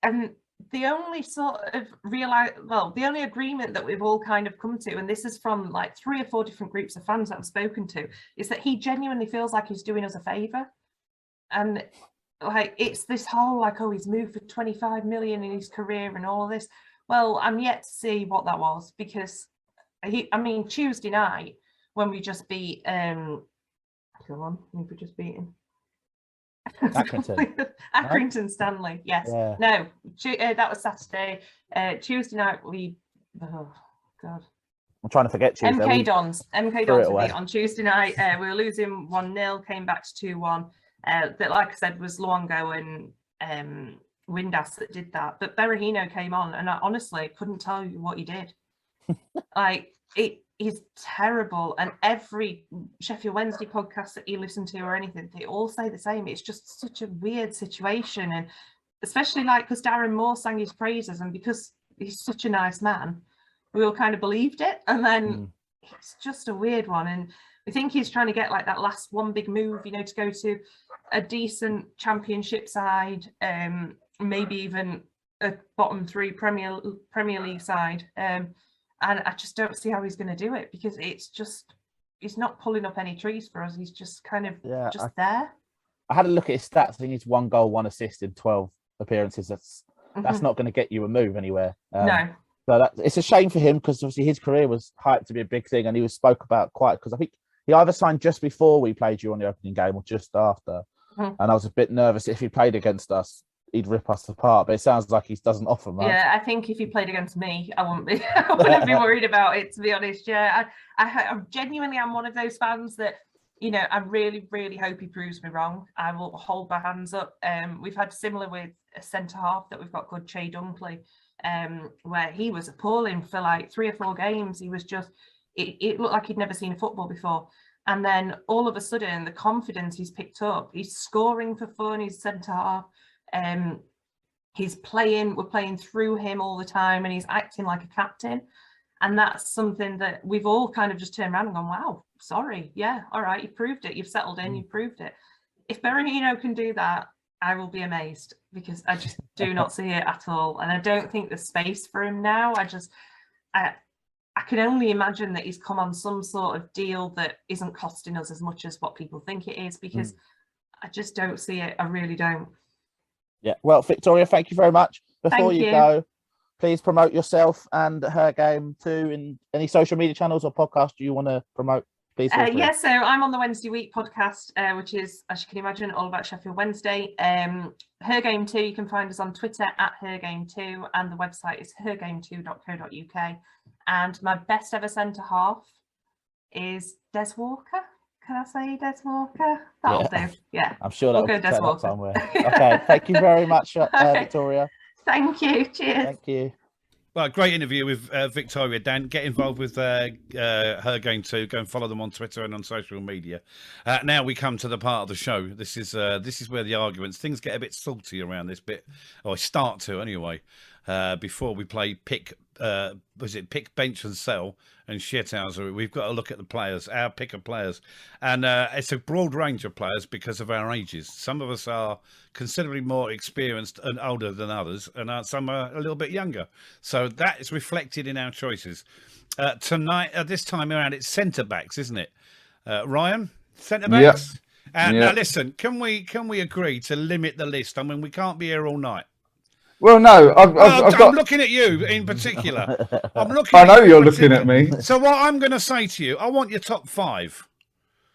and the only sort of the only agreement that we've all kind of come to, and this is from like 3 or 4 different groups of fans that I've spoken to, is that he genuinely feels like he's doing us a favour. And like it's this whole like, oh, he's moved for 25 million in his career and all this. Well, I'm yet to see what that was, because Tuesday night when we just beat we just beaten Accrington Stanley. Yes. Yeah. No, that was Saturday. Tuesday night oh god, I'm trying to forget Tuesday. MK Dons beat on Tuesday night. We were losing 1-0, came back to 2-1. That, like I said, was Luongo and Windass that did that. But Berahino came on, and I honestly couldn't tell you what he did. Like, it is terrible. And every Sheffield Wednesday podcast that you listen to or anything, they all say the same. It's just such a weird situation. And especially like because Darren Moore sang his praises, and because he's such a nice man, we all kind of believed it. And then it's just a weird one. And I think he's trying to get like that last one big move, you know, to go to a decent championship side, maybe even a bottom 3 Premier League side. And I just don't see how he's going to do it, because he's not pulling up any trees for us. He's just kind of there. I had a look at his stats. I think he's 1 goal, 1 assist in 12 appearances. That's not going to get you a move anywhere. No. So it's a shame for him, because obviously his career was hyped to be a big thing, and he was spoke about quite, because I think he either signed just before we played you on the opening game or just after. And I was a bit nervous if he played against us, he'd rip us apart. But it sounds like he doesn't offer much. Yeah, I think if he played against me, I wouldn't be worried about it, to be honest. Yeah, I genuinely am one of those fans that, you know, I really, really hope he proves me wrong. I will hold my hands up. We've had similar with a centre half that we've got called Che Dunkley, where he was appalling for like 3 or 4 games. He was just, it looked like he'd never seen a football before. And then all of a sudden, the confidence he's picked up, he's scoring for fun, he's centre half. We're playing through him all the time, and he's acting like a captain. And that's something that we've all kind of just turned around and gone, wow, sorry. Yeah, all right, you've proved it. You've settled in, you've proved it. If Berahino can do that, I will be amazed, because I just do not see it at all. And I don't think there's space for him now. I can only imagine that he's come on some sort of deal that isn't costing us as much as what people think it is, because I just don't see it. I really don't. Yeah. Well, Victoria, thank you very much. Before Thank you you. go, please promote yourself and Her Game too in any social media channels or podcasts you want to promote. Please feel free. Yeah, so I'm on the Wednesday Week podcast, which is, as you can imagine, all about Sheffield Wednesday. Her Game 2, you can find us on Twitter at Her Game 2, and the website is hergame2.co.uk. And my best ever centre half is Des Walker. Can I say Des Walker? That'll do. Yeah. I'm sure We'll that'll go Des turn up Walker. somewhere. Okay. Thank you very much, Victoria. Thank you. Cheers. Thank you. Well, great interview with Victoria. Dan, get involved with Her Game too. Go and follow them on Twitter and on social media. Now we come to the part of the show. This is where the arguments, things get a bit salty around this bit, or start to anyway. Before we play pick, bench and sell and shithousery, we've got to look at the players, our pick of players, and it's a broad range of players because of our ages. Some of us are considerably more experienced and older than others, and some are a little bit younger. So that is reflected in our choices. Tonight, this time around, it's centre backs, isn't it? Ryan, centre backs. Yeah. Now listen, can we agree to limit the list? I mean, we can't be here all night. Well, no, I'm looking at you in particular. I know you're looking at me. So what I'm going to say to you, I want your top 5.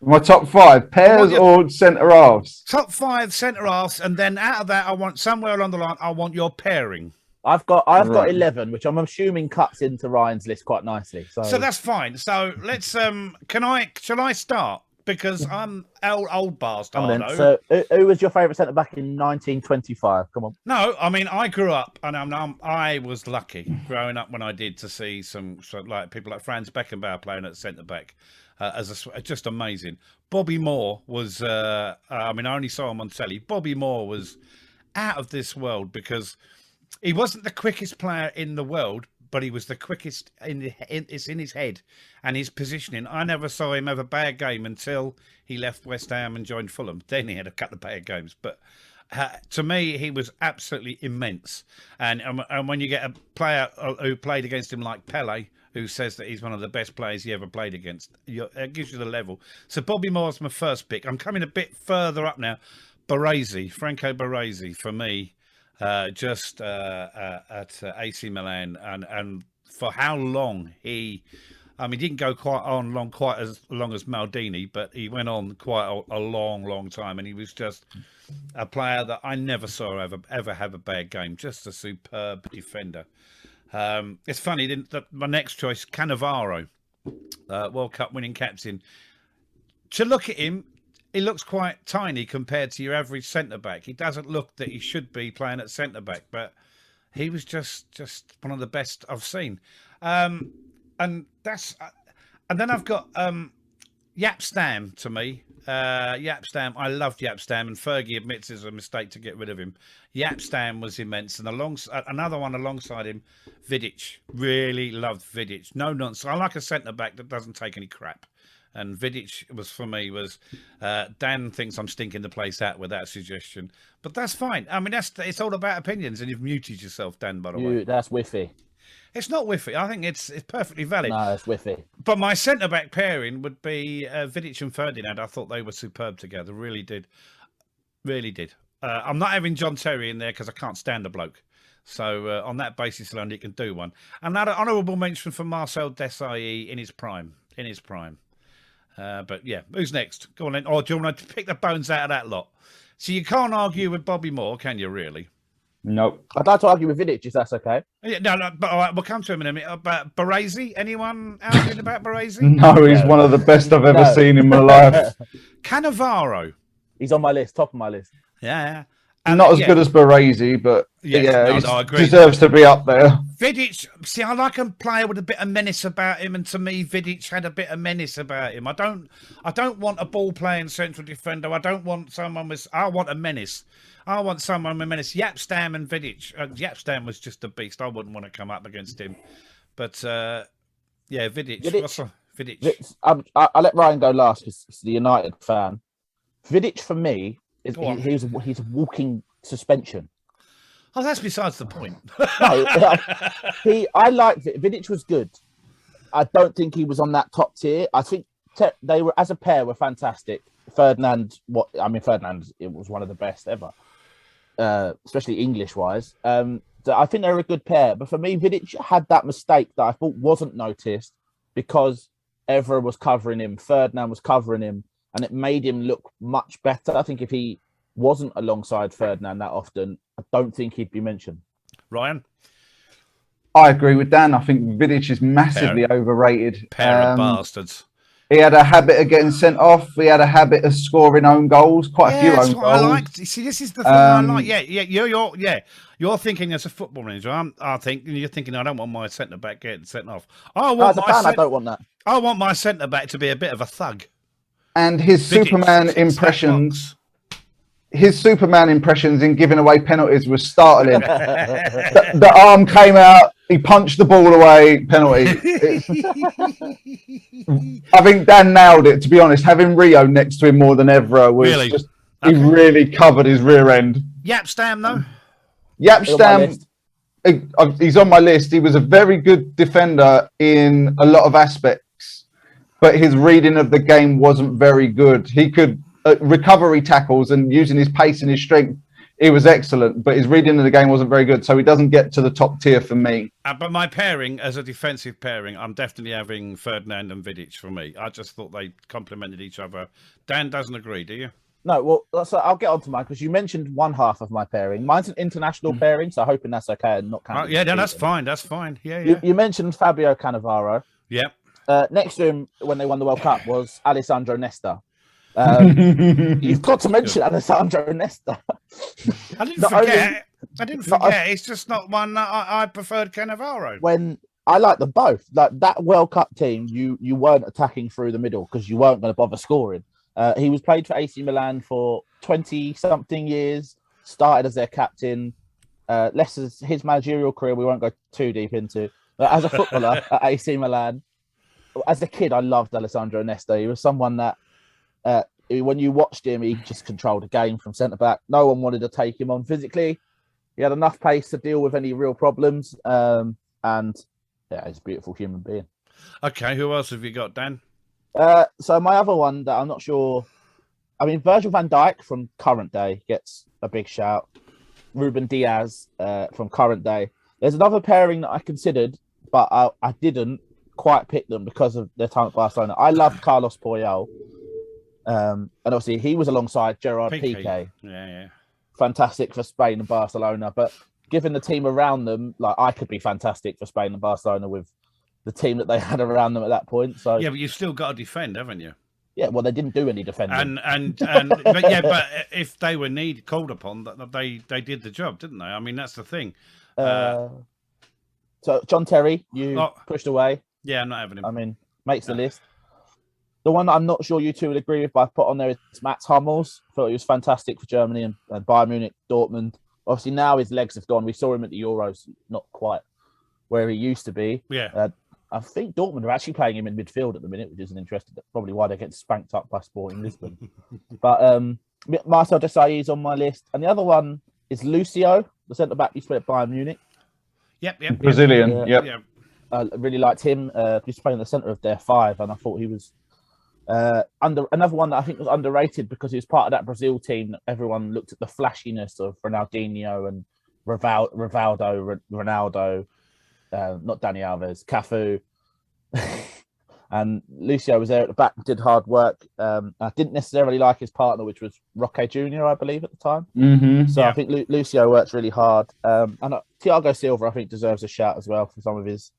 My top 5 pairs or centre halves. Top 5 centre halves, and then out of that, I want somewhere along the line. I want your pairing. I've got 11, which I'm assuming cuts into Ryan's list quite nicely. So that's fine. So let's shall I start? Because I'm old bastard. So who was your favourite centre back in 1925? Come on. No, I mean I grew up, and I was lucky growing up when I did to see some like people like Franz Beckenbauer playing at centre back, just amazing. Bobby Moore was. I only saw him on telly. Bobby Moore was out of this world because he wasn't the quickest player in the world, but he was the quickest it's in his head and his positioning. I never saw him have a bad game until he left West Ham and joined Fulham. Then he had a couple of bad games, but to me, he was absolutely immense. And when you get a player who played against him like Pele, who says that he's one of the best players he ever played against, it gives you the level. So Bobby Moore's my first pick. I'm coming a bit further up now. Franco Baresi, for me. Just at AC Milan, and for how long he didn't go quite as long as Maldini, but he went on quite a long time, and he was just a player that I never saw ever have a bad game. Just a superb defender. It's funny, my next choice, Cannavaro, World Cup winning captain. To look at him, he looks quite tiny compared to your average centre-back. He doesn't look that he should be playing at centre-back, but he was just one of the best I've seen. And then I've got Jaap Stam to me. Jaap Stam, I loved Jaap Stam, and Fergie admits it's a mistake to get rid of him. Jaap Stam was immense, and another one alongside him, Vidic. Really loved Vidic. No nonsense. I like a centre-back that doesn't take any crap. And Vidic was Dan thinks I'm stinking the place out with that suggestion, but that's fine. I mean, it's all about opinions, and you've muted yourself, Dan. By the way, that's whiffy. It's not whiffy. I think it's perfectly valid. No, it's whiffy. But my centre back pairing would be Vidic and Ferdinand. I thought they were superb together. Really did. I'm not having John Terry in there because I can't stand the bloke. So on that basis alone, you can do one. Another honourable mention for Marcel Desailly in his prime. But yeah, who's next? Go on then. Or do you want to pick the bones out of that lot? So you can't argue with Bobby Moore, can you, really? Nope. I'd like to argue with Vidic, if that's okay. Yeah, no, but all right, we'll come to him in a minute. But Baresi, anyone arguing about Baresi? No, he's one of the best I've ever seen in my life. Cannavaro. He's on my list, top of my list. Yeah. And not as good as Baresi, but he deserves to be up there. Vidic, see, I like a player with a bit of menace about him, and to me, Vidic had a bit of menace about him. I don't want a ball-playing central defender. I don't want someone with. I want a menace. I want someone with menace. Jaap Stam and Vidic. Jaap Stam was just a beast. I wouldn't want to come up against him. But yeah, Vidic. Vidic. I'll let Ryan go last because he's the United fan. Vidic for me he's a walking suspension. Oh, that's besides the point. No, I liked it. Vidic was good. I don't think he was on that top tier. I think they were, as a pair, were fantastic. Ferdinand, it was one of the best ever, especially English-wise. So I think they were a good pair. But for me, Vidic had that mistake that I thought wasn't noticed because Evra was covering him, Ferdinand was covering him, and it made him look much better. I think if he wasn't alongside Ferdinand that often, I don't think he'd be mentioned. Ryan? I agree with Dan. I think Vidic is massively overrated. Pair of bastards. He had a habit of getting sent off. He had a habit of scoring own goals, quite a few own goals. I like. See, this is the thing I like. You're thinking as a football manager. You're thinking I don't want my centre back getting sent off. I don't want that. I want my centre back to be a bit of a thug. And his Superman impressions. His Superman impressions in giving away penalties was startling. the arm came out, he punched the ball away, penalty. I think Dan nailed it, to be honest. Having Rio next to him more than Evra was he really covered his rear end. Yapstam, though? Yapstam, he's on my list. He was a very good defender in a lot of aspects, but his reading of the game wasn't very good. He could... recovery tackles and using his pace and his strength, it was excellent, but his reading of the game wasn't very good, so he doesn't get to the top tier for me. But my pairing, as a defensive pairing, I'm definitely having Ferdinand and Vidic for me. I just thought they complemented each other. Dan doesn't agree, do you? No, well, so I'll get on to mine, because you mentioned one half of my pairing. Mine's an international pairing, so hoping that's okay and not counting. Yeah, no, that's fine. That's fine. Yeah. You mentioned Fabio Cannavaro. Yep. Next to him, when they won the World Cup, was Alessandro Nesta. You've got to mention Alessandro Nesta. I didn't forget. It's just not one that I preferred Cannavaro. When I like them both. Like that World Cup team, you weren't attacking through the middle because you weren't going to bother scoring. He was played for AC Milan for 20-something years, started as their captain. His managerial career, we won't go too deep into. But as a footballer at AC Milan, as a kid, I loved Alessandro Nesta. He was someone that when you watched him, he just controlled the game from centre-back. No one wanted to take him on physically. He had enough pace to deal with any real problems. And yeah, he's a beautiful human being. Okay, who else have you got, Dan? So my other one that I'm not sure... I mean, Virgil van Dijk from current day gets a big shout. Ruben Diaz from current day. There's another pairing that I considered, but I didn't quite pick them because of their time at Barcelona. I love Carlos Puyol. And obviously he was alongside Gerard Piqué. Yeah. Fantastic for Spain and Barcelona. But given the team around them, like I could be fantastic for Spain and Barcelona with the team that they had around them at that point. So yeah, but you've still got to defend, haven't you? Yeah, well, they didn't do any defending. But if they were called upon, they did the job, didn't they? I mean, that's the thing. So John Terry, pushed away. Yeah, I'm not having him. I mean, makes the list. The one that I'm not sure you two would agree with, but I put on there is Mats Hummels. Thought he was fantastic for Germany and Bayern Munich, Dortmund. Obviously, now his legs have gone. We saw him at the Euros, not quite where he used to be. Yeah. I think Dortmund are actually playing him in midfield at the minute, which is interesting. That's probably why they get spanked up by Sporting Lisbon. But Marcel Desailly is on my list. And the other one is Lucio, the centre-back you played at Bayern Munich. Yep. Brazilian, yep. I really liked him. He's playing the centre of their five, and I thought he was another one that I think was underrated because he was part of that Brazil team. Everyone looked at the flashiness of Ronaldinho and Ronaldo, not Dani Alves, Cafu. And Lucio was there at the back, did hard work. I didn't necessarily like his partner, which was Roque Jr., I believe, at the time. Mm-hmm. So yeah. I think Lucio worked really hard. And Thiago Silva, I think, deserves a shout as well for some of his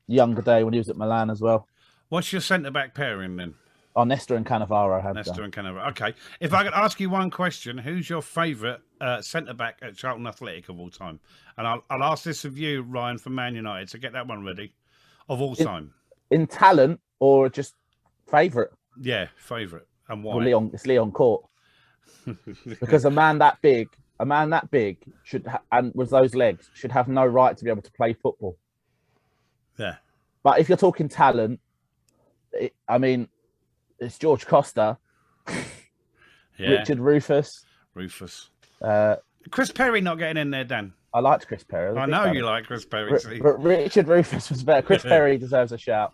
younger day when he was at Milan as well. What's your centre-back pairing then? Oh, Nesta and Cannavaro. Nesta and Cannavaro. Okay. If I could ask you one question, who's your favourite centre-back at Charlton Athletic of all time? And I'll ask this of you, Ryan, from Man United, so get that one ready, of all time. In talent or just favourite? Yeah, favourite. And why? Well, it's Leon Court. Because a man that big should and with those legs should have no right to be able to play football. Yeah. But if you're talking talent, it's George Costa, yeah. Richard Rufus. Rufus. Uh, Chris Perry not getting in there, Dan. I liked Chris Perry. I know you like Chris Perry. Richard Rufus was better. Chris Perry deserves a shout.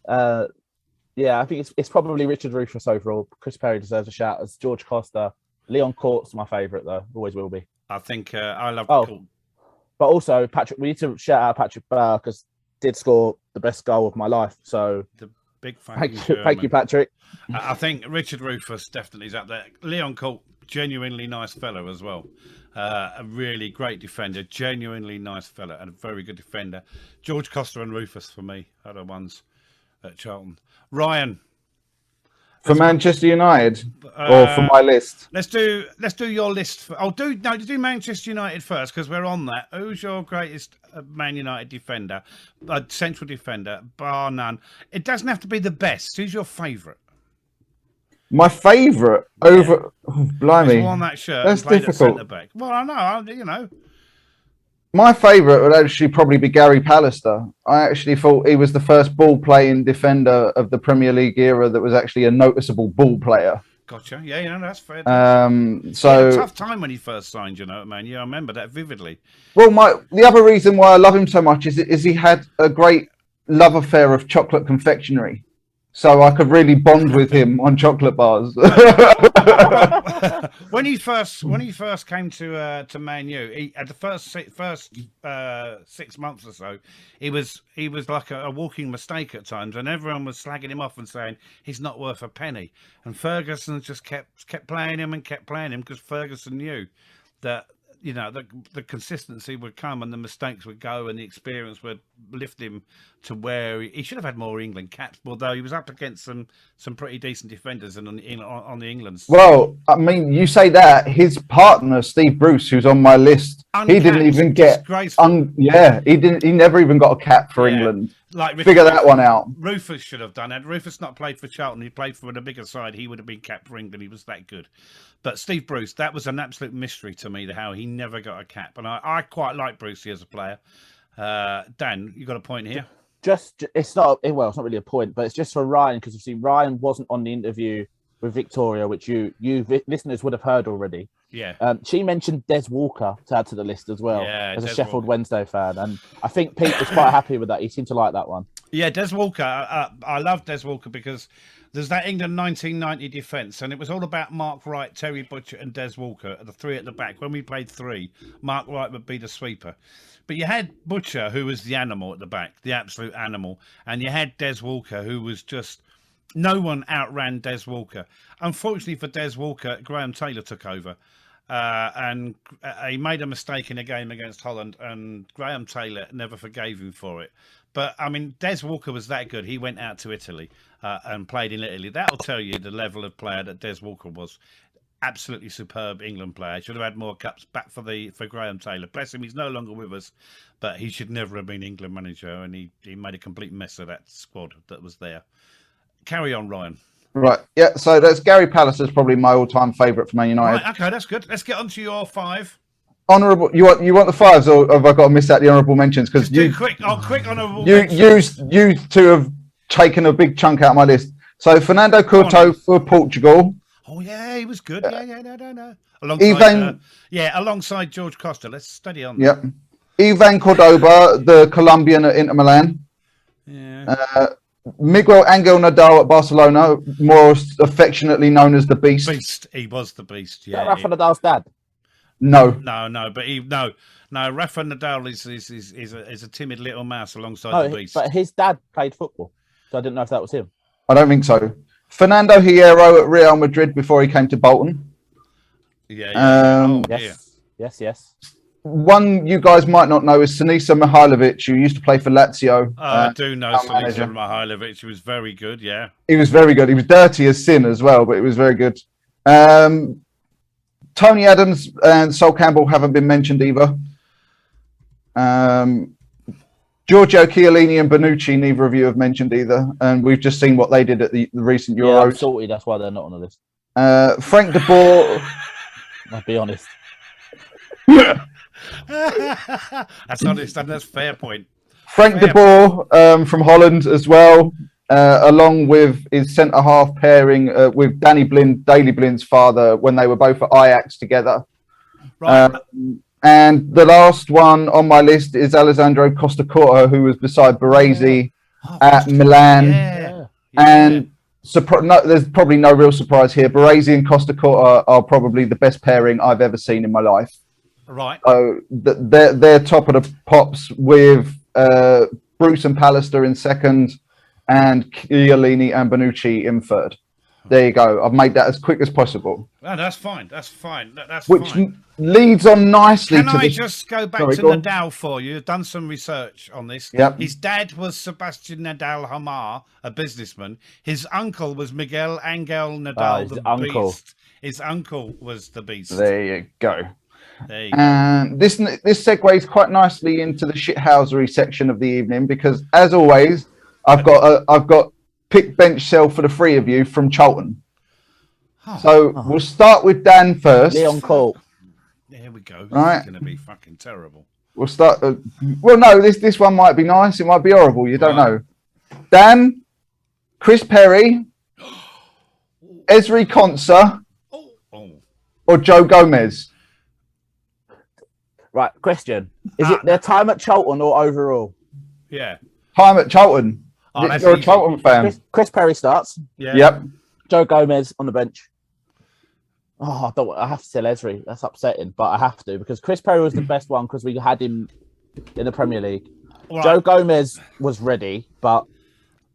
Yeah, I think it's probably Richard Rufus overall. Chris Perry deserves a shout as George Costa. Leon Court's my favourite though. Always will be. I think I love. But also Patrick. We need to shout out Patrick Bauer because did score the best goal of my life. So the big thank you, Patrick. I think Richard Rufus definitely is up there. Leon Court, genuinely nice fellow as well. A really great defender, genuinely nice fellow, and a very good defender. George Costa and Rufus for me are the ones at Charlton. Ryan. For Manchester United, or for my list? Let's do your list. Do Manchester United first because we're on that. Who's your greatest Man United defender, central defender, bar none? It doesn't have to be the best. Who's your favourite? My favourite over, blimey, on that shirt. That's difficult. Back. Well, I know, you know. My favourite would actually probably be Gary Pallister. I actually thought he was the first ball-playing defender of the Premier League era that was actually a noticeable ball player. Gotcha. Yeah, that's fair. So a tough time when he first signed, man. Yeah, I remember that vividly. Well, the other reason why I love him so much is he had a great love affair of chocolate confectionery. So I could really bond with him on chocolate bars. when he first came to Man U, at the first 6 months or so, he was like a walking mistake at times, and everyone was slagging him off and saying he's not worth a penny. And Ferguson just kept playing him because Ferguson knew that the consistency would come and the mistakes would go and the experience would lift him to where he should have had more England caps, although he was up against some pretty decent defenders and on the England side. Well, I mean, you say that his partner Steve Bruce, who's on my list, he didn't even get he never even got a cap for England. Figure that one out. Rufus should have done it. Rufus not played for Charlton, he played for the bigger side, he would have been capped for England. He was that good. But Steve Bruce, that was an absolute mystery to me, how he never got a cap. And I quite like Brucey as a player. Dan, you got a point here? It's not really a point, but it's just for Ryan, because obviously Ryan wasn't on the interview with Victoria, which you listeners would have heard already. Yeah. She mentioned Des Walker to add to the list as well, as a Sheffield Wednesday fan. And I think Pete was quite happy with that. He seemed to like that one. Yeah, Des Walker. I love Des Walker because there's that England 1990 defence, and it was all about Mark Wright, Terry Butcher and Des Walker, the three at the back. When we played three, Mark Wright would be the sweeper. But you had Butcher, who was the animal at the back, the absolute animal. And you had Des Walker, who was just... No one outran Des Walker. Unfortunately for Des Walker, Graham Taylor took over. And he made a mistake in a game against Holland, and Graham Taylor never forgave him for it. But, I mean, Des Walker was that good. He went out to Italy and played in Italy. That'll tell you the level of player that Des Walker was. Absolutely superb England player. Should have had more cups back for Graham Taylor. Bless him, he's no longer with us, but he should never have been England manager, and he made a complete mess of that squad that was there. Carry on, Ryan. Right, yeah, so that's Gary Pallister's probably my all-time favourite for Man United. Right, okay, that's good. Let's get on to your five. Honourable, you want the fives, or have I got to miss out the honourable mentions? Because quick honourable mentions. You two have taken a big chunk out of my list. So Fernando Couto for Portugal. Oh yeah, he was good. No. Alongside George Costa. Let's study on that. Yep. Ivan Cordoba, the Colombian at Inter Milan. Yeah. Miguel Angel Nadal at Barcelona, more affectionately known as the Beast. He was the Beast. Yeah. Rafa Nadal's dad. No. But Rafa Nadal is a timid little mouse alongside the Beast. But his dad played football, so I didn't know if that was him. I don't think so. Fernando Hierro at Real Madrid before he came to Bolton. Yeah. Yes. One you guys might not know is Sinisa Mihajlovic, who used to play for Lazio. I do know Sinisa Mihajlovic. He was very good, yeah. He was very good. He was dirty as sin as well, but he was very good. Tony Adams and Sol Campbell haven't been mentioned either. Giorgio Chiellini and Bonucci, neither of you have mentioned either. And we've just seen what they did at the recent Euros. Yeah, I'm salty, that's why they're not on the list. Frank de Boer. I'll be honest. That's honest, and that's a fair point. Frank de Boer from Holland as well. along with his centre half pairing with Daley Blind's father when they were both at Ajax together. Right. And the last one on my list is Alessandro Costacurta, who was beside Baresi at Milan. Yeah. And there's probably no real surprise here. Baresi and Costacurta are probably the best pairing I've ever seen in my life. Right. So they're top of the pops with Bruce and Pallister in second and Chiellini and Bonucci in third. There you go. I've made that as quick as possible. No, that's fine. That's fine. Which fine. leads on nicely Can to I just go back to Nadal for you? I've done some research on this. Yep. His dad was Sebastian Nadal Hamar, a businessman. His uncle was Miguel Angel Nadal, the beast. His uncle was the beast. There you go. There you go. And this segues quite nicely into the shithousery section of the evening because, as always, I've got pick bench sell for the three of you from Charlton. We'll start with Dan first. Leon Cole. There we go. Right. It's going to be fucking terrible. We'll start. Well, no, this one might be nice. It might be horrible. You don't know. Dan, Chris Perry, Ezri Konsa, or Joe Gomez. Right. Question: Is it their time at Charlton or overall? Yeah. Time at Charlton. Oh, that's You're easy. a Charlton fan. Chris Perry starts. Yeah. Yep. Joe Gomez on the bench. Oh, I have to tell Ezri. That's upsetting, but I have to because Chris Perry was the best one because we had him in the Premier League. Right. Joe Gomez was ready, but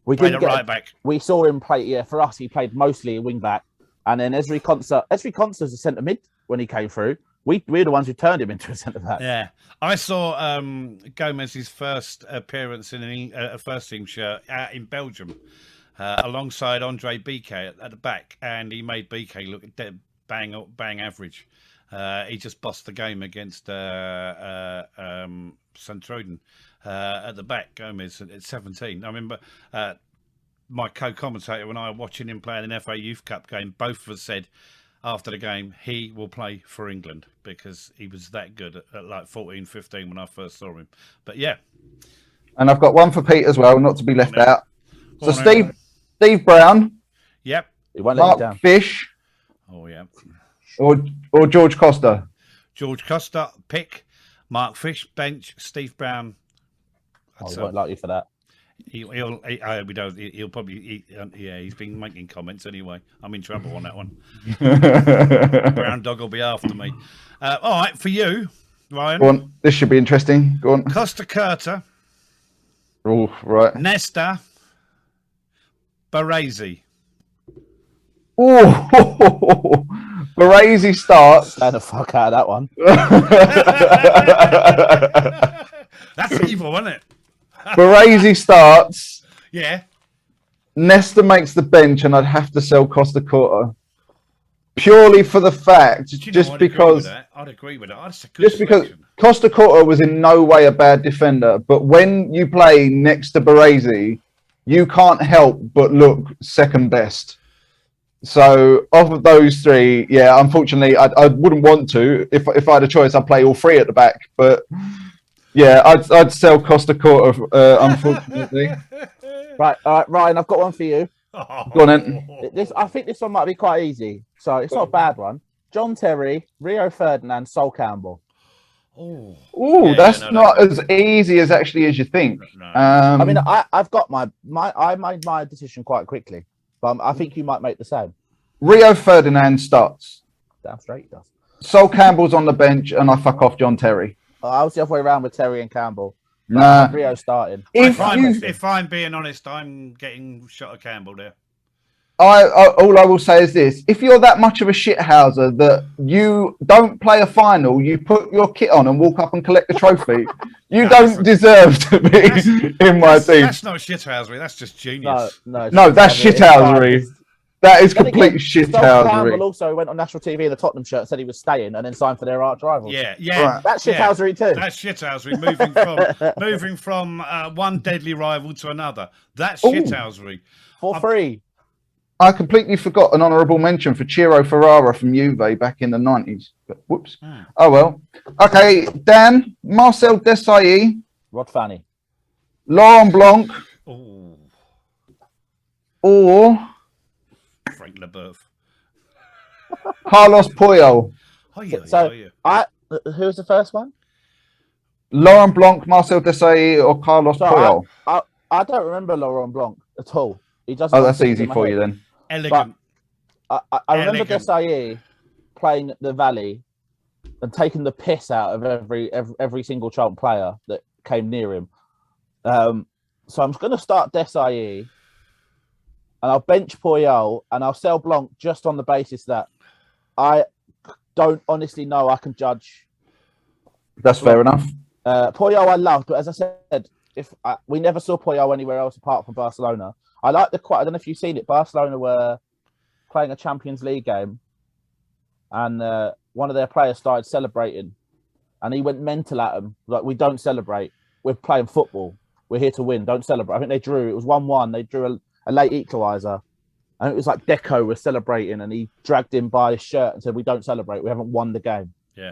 we didn't get right back. We saw him play. Yeah, for us, he played mostly a wing back, and then Ezri Konsa. Ezri Konsa was a centre mid when he came through. We were the ones who turned him into a centre back. Yeah, I saw Gomez's first appearance in a first team shirt in Belgium, alongside Andre Biquet at the back, and he made Biquet look dead bang average. He just bossed the game against Santroden at the back. Gomez at 17. I remember my co-commentator when I was watching him play in an FA Youth Cup game. Both of us said after the game he will play for England because he was that good at like 14, 15 when I first saw him. But yeah. And I've got one for Pete as well, not to be left out. So on, Steve Brown. Yep. He won't let you Mark down. Fish. Oh yeah. Or George Costa. George Costa pick, Mark Fish bench, Steve Brown. Oh, he won't like you for that. He'll probably he's been making comments anyway. I'm in trouble on that one. Brown dog will be after me. All right, for you, Ryan. Go on. This should be interesting. Go on. Costa Curta. Oh, right. Nesta. Baresi. Oh, Baresi starts. Stand the fuck out of that one. That's evil, isn't it? Baresi starts. Yeah. Nesta makes the bench, and I'd have to sell Costa Curta purely for the fact, just because. I'd agree with that. That's a good just because selection. Costa Curta was in no way a bad defender, but when you play next to Baresi, you can't help but look second best. So, off of those three, yeah, unfortunately, I wouldn't want to. If I had a choice, I'd play all three at the back. But yeah, I'd sell Costa Curta, unfortunately. Right, Ryan, I've got one for you. Go on then. I think this one might be quite easy. So it's not a bad one. John Terry, Rio Ferdinand, Sol Campbell. Oh, that's not as easy as you think. No. I mean, I've got I made my decision quite quickly, but I think you might make the same. Rio Ferdinand starts. Damn straight he does. Sol Campbell's on the bench, and I fuck off John Terry. I was the other way around with Terry and Campbell. Nah. Rio starting. If I'm being honest, I'm getting shot at Campbell there. All I will say is this: if you're that much of a shithouser that you don't play a final, you put your kit on and walk up and collect the trophy, you don't deserve to be in my team. That's not shithousery. That's just genius. No, that's shithousery. That is complete shithousery. Campbell also went on national TV in the Tottenham shirt, said he was staying, and then signed for their arch rivals. Yeah. Right. That's shithousery too. That's shithousery. Moving from one deadly rival to another. That's shithousery. For free. I completely forgot an honourable mention for Ciro Ferrara from Juve back in the 90s. But, whoops. Oh, well. Okay, Dan, Marcel Desailly. Rod Fanny. Laurent Blanc. Ooh. or Frank Leboeuf. Carlos Puyol. Oh yeah, So yeah. who was the first one? Laurent Blanc, Marcel Desailly, or Carlos So Puyol? I don't remember Laurent Blanc at all. He doesn't. Oh, run that's figures easy in my for head. you then. Elegant. I remember Elegant. Desailly playing at the Valley and taking the piss out of every single Charlton player that came near him. So I'm going to start Desailly, and I'll bench Puyol, and I'll sell Blanc just on the basis that I don't honestly know I can judge. That's fair enough. Puyol I loved, but as I said, we never saw Puyol anywhere else apart from Barcelona. I like I don't know if you've seen it. Barcelona were playing a Champions League game, and one of their players started celebrating, and he went mental at him. Like, we don't celebrate. We're playing football. We're here to win. Don't celebrate. I think they drew. It was 1-1. They drew a late equaliser. And it was like Deco was celebrating, and he dragged him by his shirt and said, "We don't celebrate. We haven't won the game." Yeah,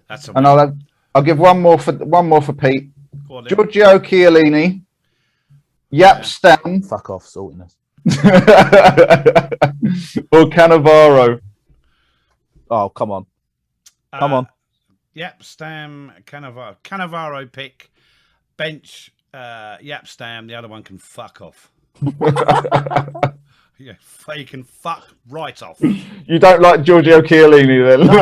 that's. And I'll give one more for Pete. Giorgio Chiellini, Yap Stam, Fuck off, saltiness. or Cannavaro. Oh, come on. Come on. Yap Stam, Cannavaro pick, bench, Yap Stam. The other one can fuck off. Yeah, he can fuck right off. You don't like Giorgio Chiellini then? No,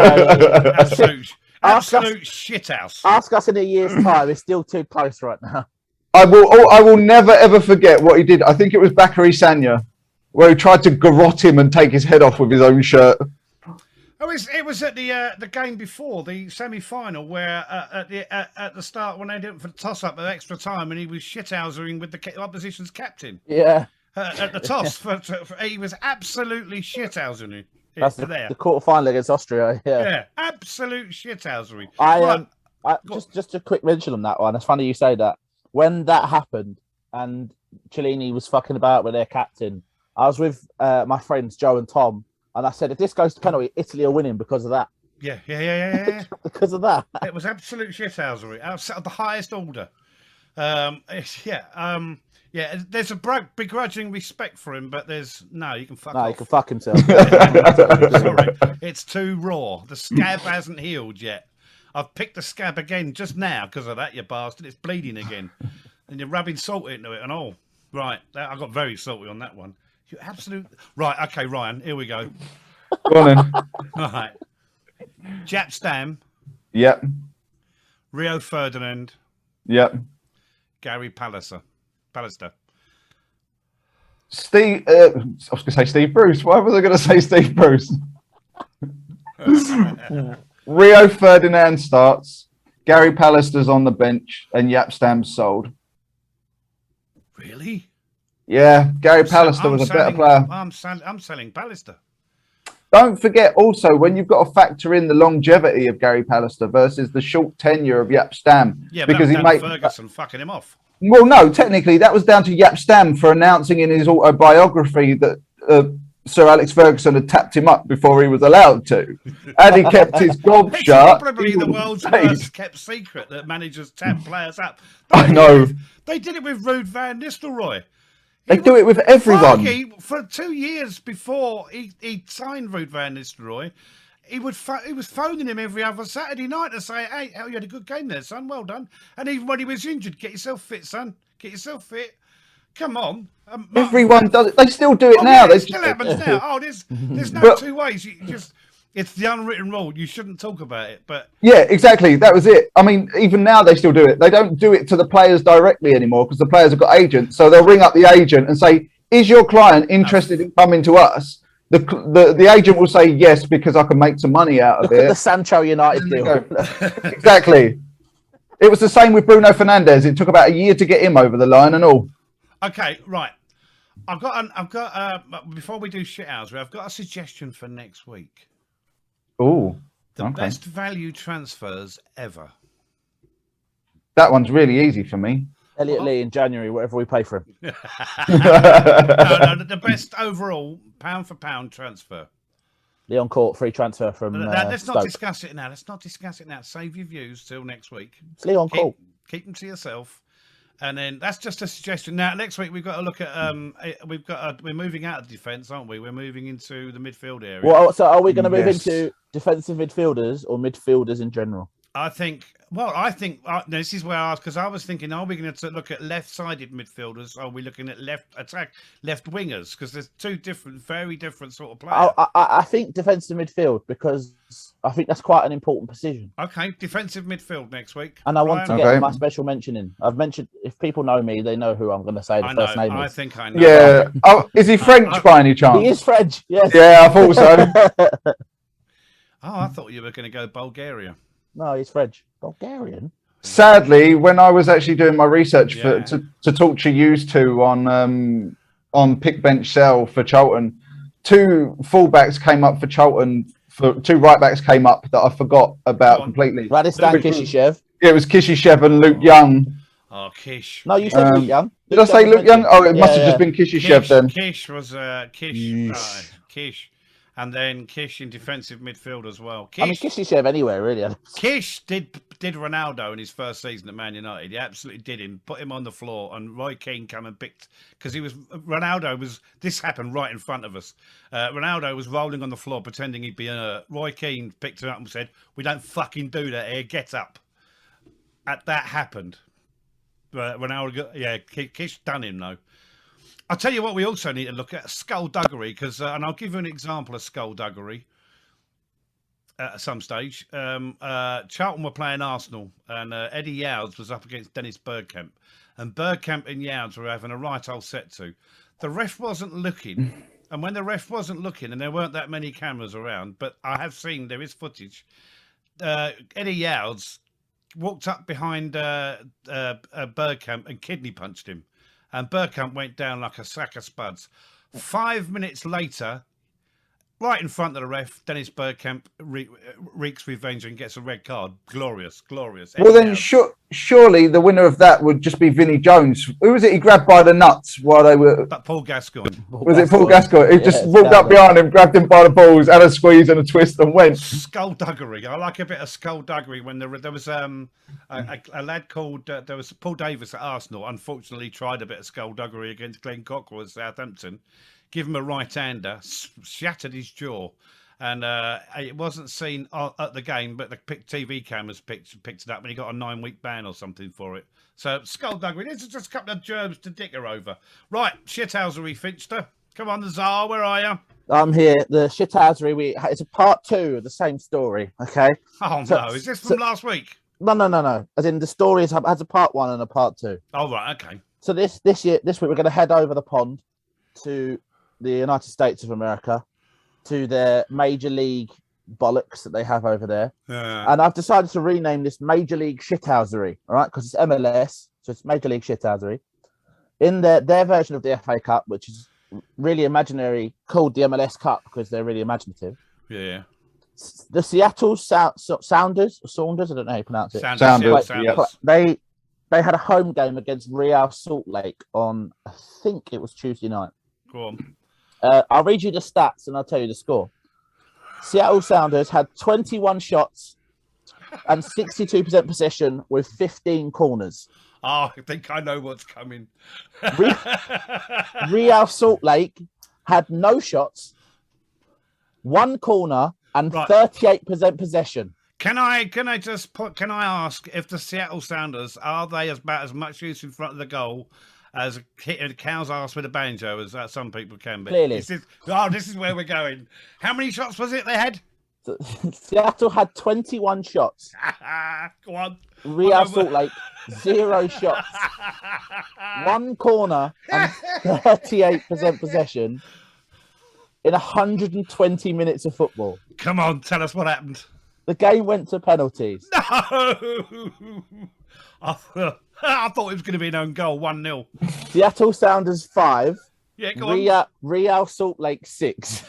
absolute shithouse. Ask us in a year's time. It's still too close right now. I will never ever forget what he did. I think it was Bakary Sagna, where he tried to garrote him and take his head off with his own shirt. Oh, it was at the game before the semi-final where at the start when they did it for the toss-up at extra time, and he was shithousering with the opposition's captain. Yeah. At the toss, he was absolutely shithousering. That's the quarterfinal against Austria. Yeah, absolute shithousery. Just a quick mention on that one. It's funny you say that. When that happened and Chiellini was fucking about with their captain, I was with my friends Joe and Tom, and I said, if this goes to penalty, Italy are winning because of that. Yeah. Because of that. It was absolute shithousery. Of the highest order. Yeah, there's a begrudging respect for him, but you can fuck off. He can fuck himself. Sorry, it's too raw. The scab hasn't healed yet. I've picked the scab again just now because of that, you bastard. It's bleeding again. And you're rubbing salt into it and all. Right, I got very salty on that one. You absolute... Right, okay, Ryan, here we go. Go on then. All right. Jap Stam. Yep. Rio Ferdinand. Yep. Gary Pallister. Steve, I was going to say Steve Bruce. Why was I going to say Steve Bruce? Rio Ferdinand starts. Gary Pallister's on the bench, and Yap Stam's sold. Really? Yeah, Gary Pallister was a better player. I'm selling Pallister. Don't forget also when you've got to factor in the longevity of Gary Pallister versus the short tenure of Yap Stam. Yeah, because he made Ferguson fucking him off. Well, no, technically that was down to Yap Stam for announcing in his autobiography that Sir Alex Ferguson had tapped him up before he was allowed to, and he kept his gob shut. Probably the world's worst kept secret that managers tap players up. I know. They did it with Ruud van Nistelrooy. They do it with everyone. For 2 years before he signed Ruud van Nistelrooy, he was phoning him every other Saturday night to say, "Hey, you had a good game there, son. Well done." And even when he was injured, "Get yourself fit, son. Get yourself fit." Come on. Everyone does it. They still do it now. Yeah, it still happens now. Oh, there's no two ways. It's the unwritten rule. You shouldn't talk about it. But yeah, exactly. That was it. I mean, even now they still do it. They don't do it to the players directly anymore because the players have got agents. So they'll ring up the agent and say, "Is your client interested in coming to us?" The agent will say yes because I can make some money out of it. Look at the Sancho United deal. Exactly. It was the same with Bruno Fernandes. It took about a year to get him over the line and all. Okay, right. I've got before we do shit hours, I've got a suggestion for next week. Oh, the best value transfers ever. That one's really easy for me. Elliot Lee in January, whatever we pay for him. No, the best overall pound for pound transfer. Leon Court, free transfer from let's Stoke. not discuss it now. Save your views till next week. It's Leon Court. Keep them to yourself. And then that's just a suggestion. Now, next week we've got to look at we're moving out of defence, aren't we? We're moving into the midfield area. Well, so are we going to move into defensive midfielders or midfielders in general? I think this is where I was, because I was thinking, are we going to look at left-sided midfielders? Or are we looking at left wingers? Because there's two very different sort of players. I think defensive midfield, because I think that's quite an important position. Okay, defensive midfield next week. And I want to get my special mention in. I've mentioned, if people know me, they know who I'm going to say the first name is. I think I know. Yeah. Oh, is he French by any chance? He is French, yes. Yeah, I thought so. I thought you were going to go Bulgaria. No, he's French. Bulgarian? Sadly, when I was actually doing my research to talk to you two on pick bench sell for Charlton, two fullbacks came up for Charlton, two right backs came up that I forgot about completely. Radistan Kishishev. Yeah, it was Kishishev and Luke Young. Oh, Kish. No, you said Luke Young. Did I say Luke Young? Oh, it must have just been Kishishev then. Kish was Kish. And then Kish in defensive midfield as well. Kish, I mean, Kishishev anywhere, really. Kish did Ronaldo in his first season at Man United. He absolutely did him. Put him on the floor, and Roy Keane come and picked, because this happened right in front of us. Ronaldo was rolling on the floor pretending he'd be Roy Keane picked him up and said, "We don't fucking do that here. Get up." That happened. Ronaldo, Kish done him though. I'll tell you what, we also need to look at skullduggery, because, and I'll give you an example of skullduggery at some stage. Charlton were playing Arsenal, and Eddie Yowds was up against Dennis Bergkamp, and Bergkamp and Yowds were having a right old set to. The ref wasn't looking, and when the ref wasn't looking, and there weren't that many cameras around, but I have seen, there is footage, Eddie Yowds walked up behind Bergkamp and kidney punched him. And Bergkamp went down like a sack of spuds. 5 minutes later, right in front of the ref, Dennis Bergkamp wreaks revenge and gets a red card. Glorious, glorious. Well, then surely the winner of that would just be Vinnie Jones. Who was it he grabbed by the nuts while they were... But Paul Gascoigne. It Paul Gascoigne? He just walked up behind him, grabbed him by the balls, had a squeeze and a twist and went. Skullduggery. I like a bit of skullduggery when there was a lad called... there was Paul Davis at Arsenal, unfortunately tried a bit of skullduggery against Glenn Cockrell at Southampton. Give him a right-hander, shattered his jaw, and it wasn't seen at the game, but the TV cameras picked it up, and he got a 9-week ban or something for it. So, skullduggery, this is just a couple of germs to dicker over. Right, shithousery, Finchster. Come on, the Tsar, where are you? I'm here. The shithousery, it's a part 2 of the same story, okay? Oh, no, is this from last week? No. As in, the story has a part 1 and a part 2. Oh, right, okay. So this week, we're going to head over the pond to the United States of America, to their Major League bollocks that they have over there. And I've decided to rename this Major League Shithousery, all right? Because it's MLS, so it's Major League Shithousery. In their version of the FA Cup, which is really imaginary, called the MLS Cup because they're really imaginative. Yeah. The Seattle Sounders, I don't know how you pronounce it. Sounders. They had a home game against Real Salt Lake on, I think it was Tuesday night. Go on. I'll read you the stats and I'll tell you the score. Seattle Sounders had 21 shots and 62% possession with 15 corners. Oh, I think I know what's coming. Real Salt Lake had no shots, 1 corner, and 38% possession. Can I ask if the Seattle Sounders, are they about as much use in front of the goal as hitting a cow's ass with a banjo as some people can be? Clearly. This is where we're going. How many shots was it they had? Seattle had 21 shots. Go on. Real Salt Lake, 0 shots. 1 corner and 38% possession in 120 minutes of football. Come on, tell us what happened. The game went to penalties. No! I thought it was going to be an own goal, 1-0. Seattle Sounders 5. Yeah, go on. Real Salt Lake 6.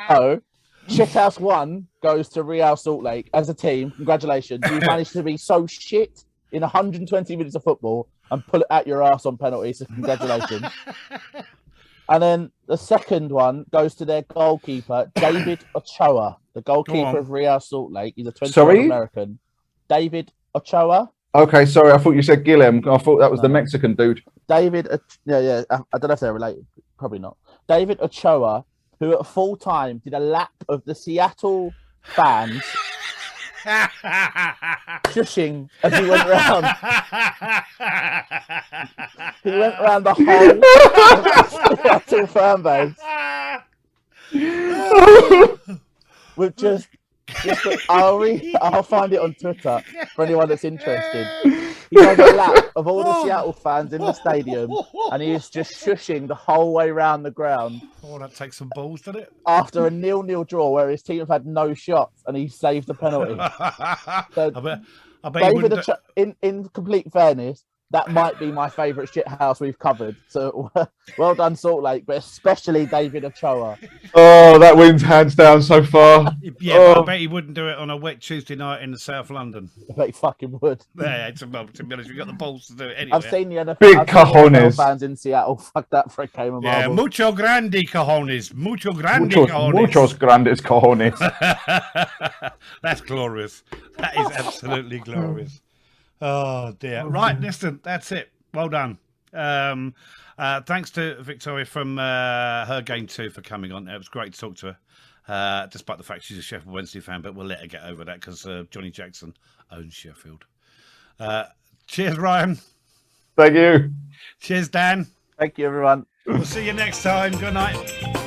So, Shithouse 1 goes to Real Salt Lake as a team. Congratulations. You managed to be so shit in 120 minutes of football and pull it out your ass on penalties. So congratulations. And then the second one goes to their goalkeeper, David Ochoa, the goalkeeper of Real Salt Lake. He's a 21 American. David Ochoa. Okay, sorry, I thought you said Guillem. I thought that was the Mexican dude. David, yeah. I don't know if they're related. Probably not. David Ochoa, who at full time did a lap of the Seattle fans, shushing as he went round. He went round the whole of the Seattle fan base with just I'll find it on Twitter for anyone that's interested. He does a lap of all the Seattle fans in the stadium, and he is just shushing the whole way around the ground. Oh, that takes some balls, doesn't it? After a 0-0 draw where his team have had no shots, and he saved the penalty. So, I bet David, in complete fairness, that might be my favourite shit house we've covered. So well done, Salt Lake, but especially David Ochoa. Oh, that wins hands down so far. Yeah, but I bet he wouldn't do it on a wet Tuesday night in South London. I bet he fucking would. Yeah, to be honest, we've got the balls to do it anyway. I've seen the NFL, Big cojones. fans in Seattle. Fuck that for a game of marbles. Mucho grande cojones. Mucho grande Muchos, cojones. muchos grandes cojones. That's glorious. That is absolutely glorious. Oh dear. Right, listen, that's it. Well done. Thanks to Victoria from her game 2 for coming on. It was great to talk to her, despite the fact she's a Sheffield Wednesday fan, but we'll let her get over that because Johnny Jackson owns Sheffield. Cheers, Ryan. Thank you. Cheers, Dan. Thank you, everyone. We'll see you next time. Good night.